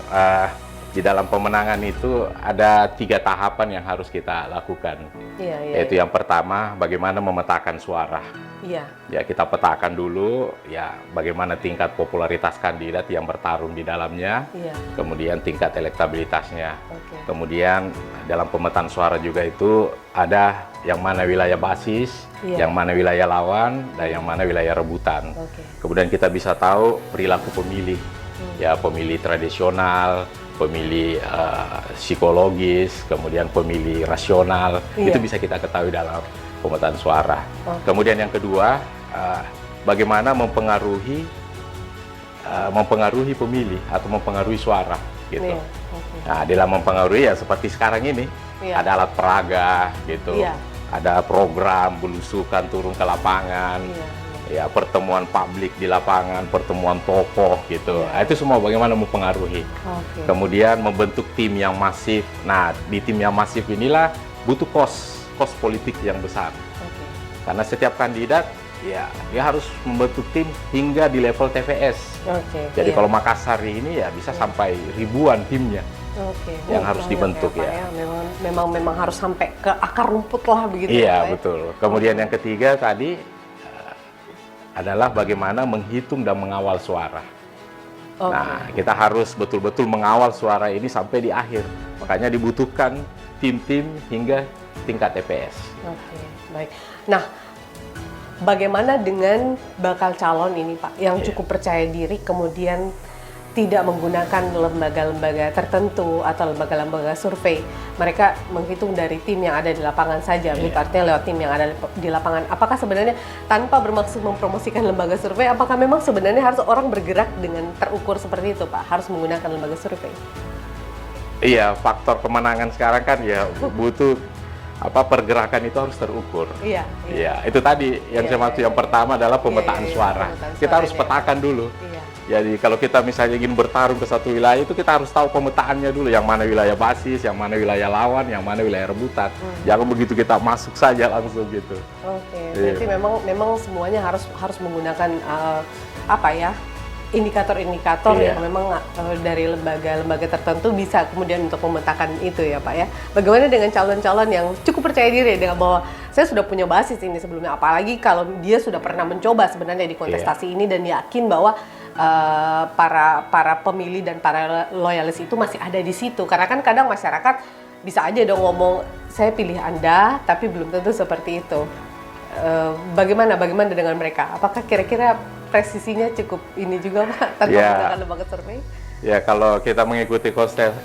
di dalam pemenangan itu ada 3 tahapan yang harus kita lakukan. Yaitu yang pertama, bagaimana memetakan suara. Ya, kita petakan dulu ya bagaimana tingkat popularitas kandidat yang bertarung di dalamnya. Kemudian tingkat elektabilitasnya. Kemudian dalam pemetaan suara juga itu ada yang mana wilayah basis, yang mana wilayah lawan, dan yang mana wilayah rebutan. Kemudian kita bisa tahu perilaku pemilih. Ya, pemilih tradisional, pemilih psikologis, kemudian pemilih rasional, itu bisa kita ketahui dalam pemetaan suara. Kemudian yang kedua, bagaimana mempengaruhi pemilih atau mempengaruhi suara, gitu. Nah, dalam mempengaruhi ya seperti sekarang ini, ada alat peraga, gitu, ada program belusukan turun ke lapangan. Ya, pertemuan publik di lapangan, pertemuan tokoh gitu. Nah, itu semua bagaimana mempengaruhi. Kemudian membentuk tim yang masif. Nah, di tim yang masif inilah butuh kos politik yang besar. Karena setiap kandidat ya dia harus membentuk tim hingga di level TPS. Jadi kalau Makassar ini ya bisa sampai ribuan timnya. Yang harus dibentuk ya. Memang harus sampai ke akar rumput lah begitu. Iya, betul. Kemudian yang ketiga tadi adalah bagaimana menghitung dan mengawal suara. Nah, kita harus betul-betul mengawal suara ini sampai di akhir. Makanya dibutuhkan tim-tim hingga tingkat TPS. Baik. Nah, bagaimana dengan bakal calon ini, Pak, yang cukup percaya diri kemudian tidak menggunakan lembaga-lembaga tertentu atau lembaga-lembaga survei. Mereka menghitung dari tim yang ada di lapangan saja, artinya lewat tim yang ada di lapangan. Apakah sebenarnya tanpa bermaksud mempromosikan lembaga survei, apakah memang sebenarnya harus orang bergerak dengan terukur seperti itu, Pak? Harus menggunakan lembaga survei? Iya, faktor kemenangan sekarang kan ya butuh pergerakan itu harus terukur. Iya, itu tadi yang saya maksud. Yang pertama adalah pemetaan suara. Kita harus petakan dulu. Jadi kalau kita misalnya ingin bertarung ke satu wilayah itu kita harus tahu pemetaannya dulu, yang mana wilayah basis, yang mana wilayah lawan, yang mana wilayah rebutan. Jangan begitu kita masuk saja langsung gitu. Berarti memang semuanya harus menggunakan indikator-indikator yang memang dari lembaga-lembaga tertentu bisa kemudian untuk memetakan itu ya, Pak ya. Bagaimana dengan calon-calon yang cukup percaya diri dengan bahwa saya sudah punya basis ini sebelumnya, apalagi kalau dia sudah pernah mencoba sebenarnya di kontestasi ini dan yakin bahwa para pemilih dan para loyalis itu masih ada di situ. Karena kan kadang masyarakat bisa aja dong ngomong, saya pilih Anda, tapi belum tentu seperti itu. Bagaimana dengan mereka? Apakah kira-kira presisinya cukup ini juga, Pak, tanpa menggunakan lembaga survei? Ya kalau kita mengikuti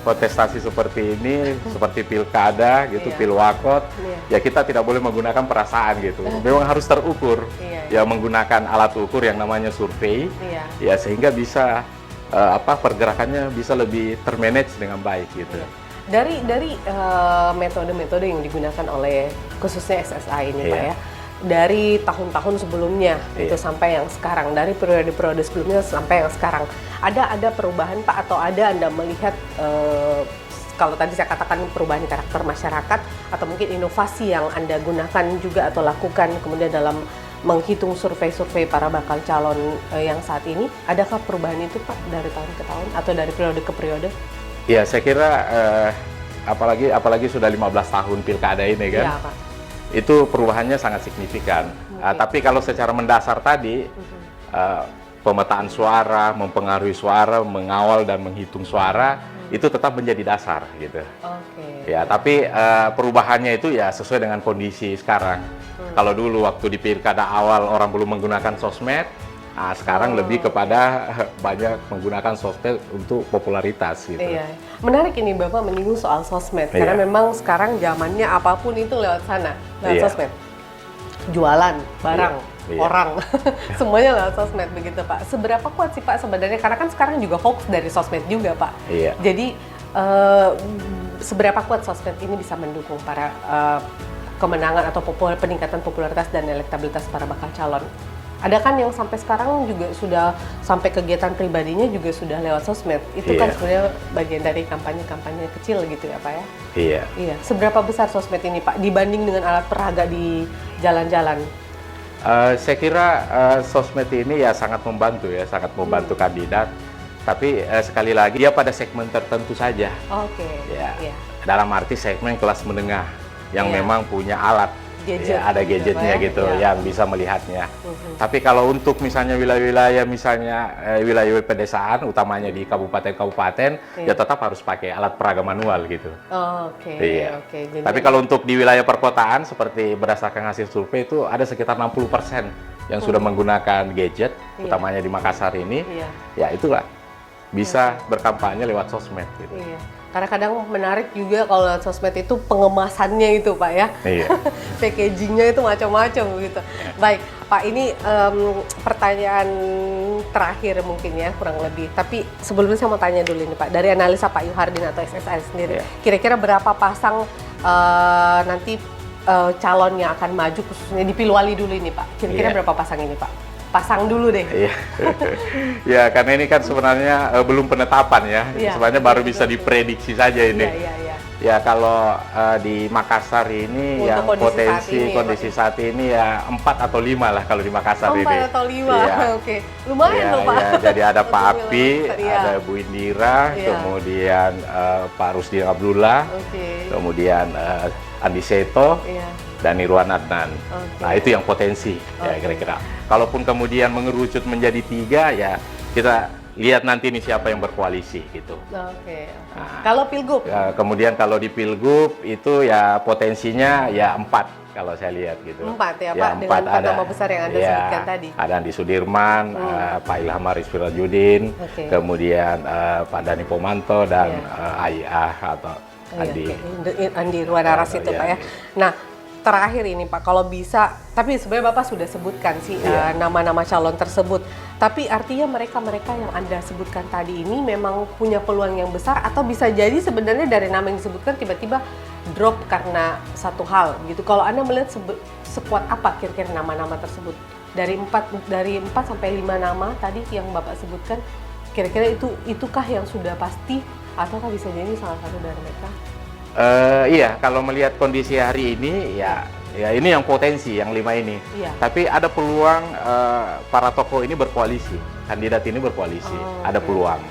kontestasi seperti ini, seperti pilkada gitu, Iya. pilwakot, Iya. ya kita tidak boleh menggunakan perasaan gitu. Memang harus terukur, Iya, ya menggunakan alat ukur yang namanya survei, Iya. ya sehingga bisa pergerakannya bisa lebih termanage dengan baik gitu. Dari metode-metode yang digunakan oleh khususnya SSA ini, Iya. Pak ya, dari tahun-tahun sebelumnya itu Iya. sampai yang sekarang, dari periode-periode sebelumnya sampai yang sekarang, ada perubahan Pak, atau ada Anda melihat kalau tadi saya katakan perubahan karakter masyarakat atau mungkin inovasi yang Anda gunakan juga atau lakukan kemudian dalam menghitung survei-survei para bakal calon yang saat ini, adakah perubahan itu Pak dari tahun ke tahun atau dari periode ke periode? Ya saya kira apalagi sudah 15 tahun pilkada ini kan. Iya Pak. Itu perubahannya sangat signifikan. Tapi kalau secara mendasar tadi, pemetaan suara, mempengaruhi suara, mengawal dan menghitung suara, itu tetap menjadi dasar gitu. Oke. Ya, tapi perubahannya itu ya sesuai dengan kondisi sekarang. Kalau dulu waktu di pilkada awal orang belum menggunakan sosmed, sekarang lebih kepada banyak menggunakan sosmed untuk popularitas gitu. Iya, menarik ini Bapak menyinggung soal sosmed, karena Iya. memang sekarang zamannya apapun itu lewat sana, lewat Iya. sosmed. Jualan, barang, Iya. orang, semuanya lewat sosmed begitu Pak. Seberapa kuat sih Pak sebenarnya, karena kan sekarang juga hoax dari sosmed juga Pak. Iya. Jadi seberapa kuat sosmed ini bisa mendukung para kemenangan atau peningkatan popularitas dan elektabilitas para bakal calon? Ada kan yang sampai sekarang juga sudah sampai kegiatan pribadinya juga sudah lewat sosmed. Itu kan Iya. sebenarnya bagian dari kampanye-kampanye kecil gitu ya Pak ya? Iya. Iya. Seberapa besar sosmed ini Pak dibanding dengan alat peraga di jalan-jalan? Saya kira sosmed ini ya sangat membantu kandidat. Tapi sekali lagi dia pada segmen tertentu saja. Oke. Ya. Iya. Dalam arti segmen kelas menengah yang Iya. memang punya alat. Gadget Ya, ada gitu, gadgetnya Pak ya? gitu Iya. yang bisa melihatnya. Tapi kalau untuk misalnya wilayah-wilayah wilayah pedesaan, utamanya di kabupaten-kabupaten, Iya. ya tetap harus pakai alat peraga manual gitu. Oke. Iya. Oke. Jadi Tapi kalau untuk di wilayah perkotaan, seperti berdasarkan hasil survei itu ada sekitar 60% yang sudah menggunakan gadget, Iya. utamanya di Makassar ini. Iya. Ya itulah bisa berkampanye lewat sosmed gitu. Iya. Karena kadang menarik juga kalau lewat sosmed itu pengemasannya itu Pak ya. Iya. Packagingnya itu macam-macam gitu. Baik, Pak, ini pertanyaan terakhir mungkin ya kurang lebih. Tapi sebelumnya saya mau tanya dulu nih Pak, dari analisa Pak Yuhardin atau SSA sendiri, Iya. kira-kira berapa pasang nanti calon yang akan maju khususnya di Pilwali dulu ini Pak? Kira-kira Iya. berapa pasang ini Pak? Pasang dulu deh. Iya, ya karena ini kan sebenarnya belum penetapan ya, Iya. sebenarnya baru bisa diprediksi saja ini. Iya, iya, iya. Ya kalau di Makassar ini Untuk yang kondisi saat ini ya 4 atau 5 lah kalau di Makassar ini. 4 atau 5, Iya. oke. Lumayan Iya, loh Pak. iya. Jadi ada Pak Untuk Api, wilayah besar, iya. ada Bu Indira, Iya. kemudian Pak Rusdi Abdullah, Oke. kemudian Andi Seto, Iya. dan Irwan Adnan. Oke. Nah itu yang potensi ya Oke. kira-kira. Kalaupun kemudian mengerucut menjadi 3 ya kita lihat nanti nih siapa yang berkoalisi gitu. Oke. Nah. Kalau Pilgub? Ya, kemudian kalau di Pilgub itu ya potensinya ya 4 kalau saya lihat gitu. 4 ya, Pak, dengan 4 nama besar yang Anda sebutkan tadi. Ada Andi Sudirman, Pak Ilham Aris Firajudin, Oke. kemudian Pak Dani Pomanto dan Iya. AIA atau Oh, Andi. iya, oke. Andi Ruanaras itu Iya, Pak ya. iya. Nah, terakhir ini Pak, kalau bisa, tapi sebenarnya Bapak sudah sebutkan sih Iya. nama-nama calon tersebut. Tapi artinya mereka-mereka yang Anda sebutkan tadi ini memang punya peluang yang besar, atau bisa jadi sebenarnya dari nama yang disebutkan tiba-tiba drop karena satu hal gitu. Kalau Anda melihat sekuat apa kira-kira nama-nama tersebut? Dari 4 sampai 5 nama tadi yang Bapak sebutkan, kira-kira itukah yang sudah pasti, ataukah bisa jadi salah satu dari mereka? Iya, kalau melihat kondisi hari ini ya ini yang potensi yang 5 ini. Iya. Tapi ada peluang para tokoh ini berkoalisi, kandidat ini berkoalisi, ada oke. peluang.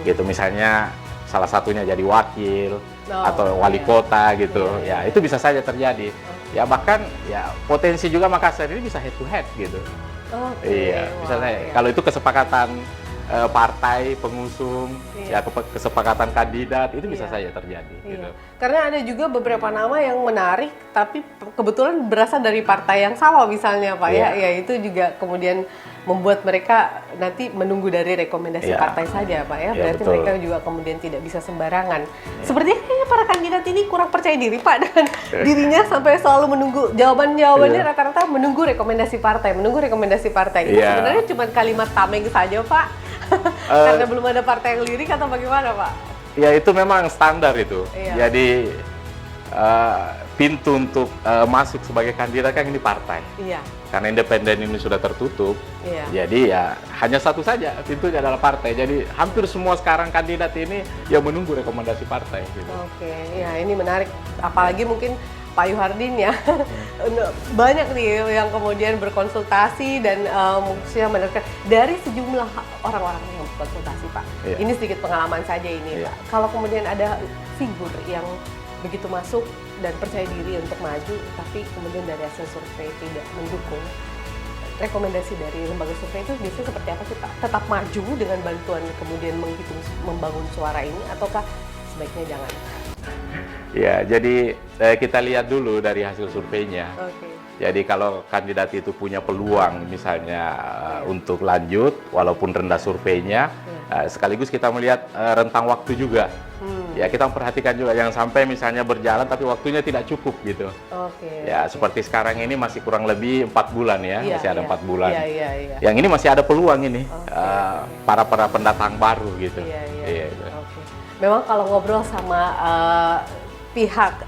Gitu misalnya salah satunya jadi wakil atau wali iya. kota gitu. Iya, Ya, itu bisa saja terjadi. Ya bahkan ya potensi juga Makassar ini bisa head to head gitu. Oke, Iya, wah, misalnya iya. kalau itu kesepakatan partai pengusung, Iya. ya kesepakatan kandidat itu bisa Iya. saja terjadi. Iya. Gitu. Karena ada juga beberapa nama yang menarik, tapi kebetulan berasal dari partai yang sama misalnya Pak ya. Iya. Ya itu juga kemudian membuat mereka nanti menunggu dari rekomendasi Iya. partai saja Pak ya. Iya, Berarti betul. mereka juga kemudian tidak bisa sembarangan. Sepertinya kayaknya para kandidat ini kurang percaya diri Pak dengan dirinya sampai selalu menunggu jawabannya Iya. rata-rata menunggu rekomendasi partai, menunggu rekomendasi partai. Itu Iya. sebenarnya cuma kalimat tameng saja Pak. Karena belum ada partai yang lirik atau bagaimana Pak? Ya itu memang standar itu. Iya. Jadi pintu untuk masuk sebagai kandidat kan ini partai. Iya. Karena independen ini sudah tertutup. Iya. Jadi ya hanya satu saja pintunya adalah partai. Jadi hampir semua sekarang kandidat ini ya menunggu rekomendasi partai. Gitu. Oke, ya ini menarik. Apalagi mungkin Pak Yuhardin ya, banyak nih yang kemudian berkonsultasi dan maksudnya menerka dari sejumlah orang-orang yang berkonsultasi Pak. Iya. Ini sedikit pengalaman saja ini Iya. Pak. Kalau kemudian ada figur yang begitu masuk dan percaya diri untuk maju, tapi kemudian dari hasil survei tidak mendukung, rekomendasi dari lembaga survei itu biasanya seperti apa sih Pak? Tetap maju dengan bantuan kemudian membangun suara ini, ataukah sebaiknya jangan? Ya, jadi kita lihat dulu dari hasil surveinya. Oke. Jadi kalau kandidat itu punya peluang misalnya untuk lanjut walaupun rendah surveinya, sekaligus kita melihat rentang waktu juga. Ya kita memperhatikan juga jangan sampai misalnya berjalan tapi waktunya tidak cukup gitu. Oke. Ya seperti sekarang ini masih kurang lebih 4 bulan ya, Iya, masih ada iya. 4 bulan. Iya. Yang ini masih ada peluang ini para pendatang baru gitu. Iya. Gitu. Oke. Memang kalau ngobrol sama pihak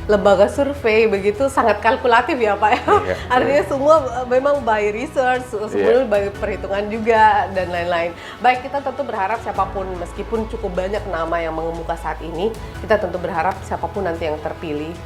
lembaga survei begitu sangat kalkulatif ya Pak ya. Iya. Artinya semua memang by research, semua by perhitungan juga dan lain-lain. Baik, kita tentu berharap siapapun, meskipun cukup banyak nama yang mengemuka saat ini, kita tentu berharap siapapun nanti yang terpilih,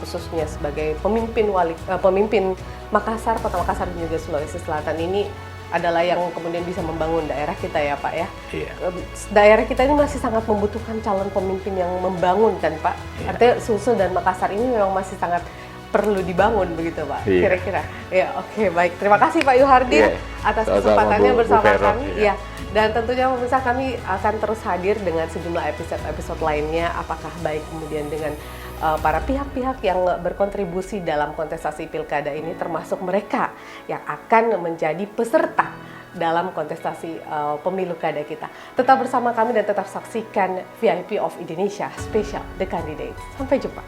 khususnya sebagai pemimpin Makassar, Kota Makassar dan juga Sulawesi Selatan ini adalah yang kemudian bisa membangun daerah kita ya Pak ya. Iya. Daerah kita ini masih sangat membutuhkan calon pemimpin yang membangun kan Pak. Artinya Sulsel dan Makassar ini memang masih sangat perlu dibangun begitu Pak. Iya. Kira-kira. Ya oke, baik. Terima kasih Pak Yuhardin Iya. atas Sama-sama, kesempatannya Bu bersama Vero. kami. Iya. Ya. Dan tentunya pemirsa kami akan terus hadir dengan sejumlah episode-episode lainnya, apakah baik kemudian dengan para pihak-pihak yang berkontribusi dalam kontestasi pilkada ini, termasuk mereka yang akan menjadi peserta dalam kontestasi pemilu kada kita. Tetap bersama kami dan tetap saksikan VIP of Indonesia Special The Candidate. Sampai jumpa.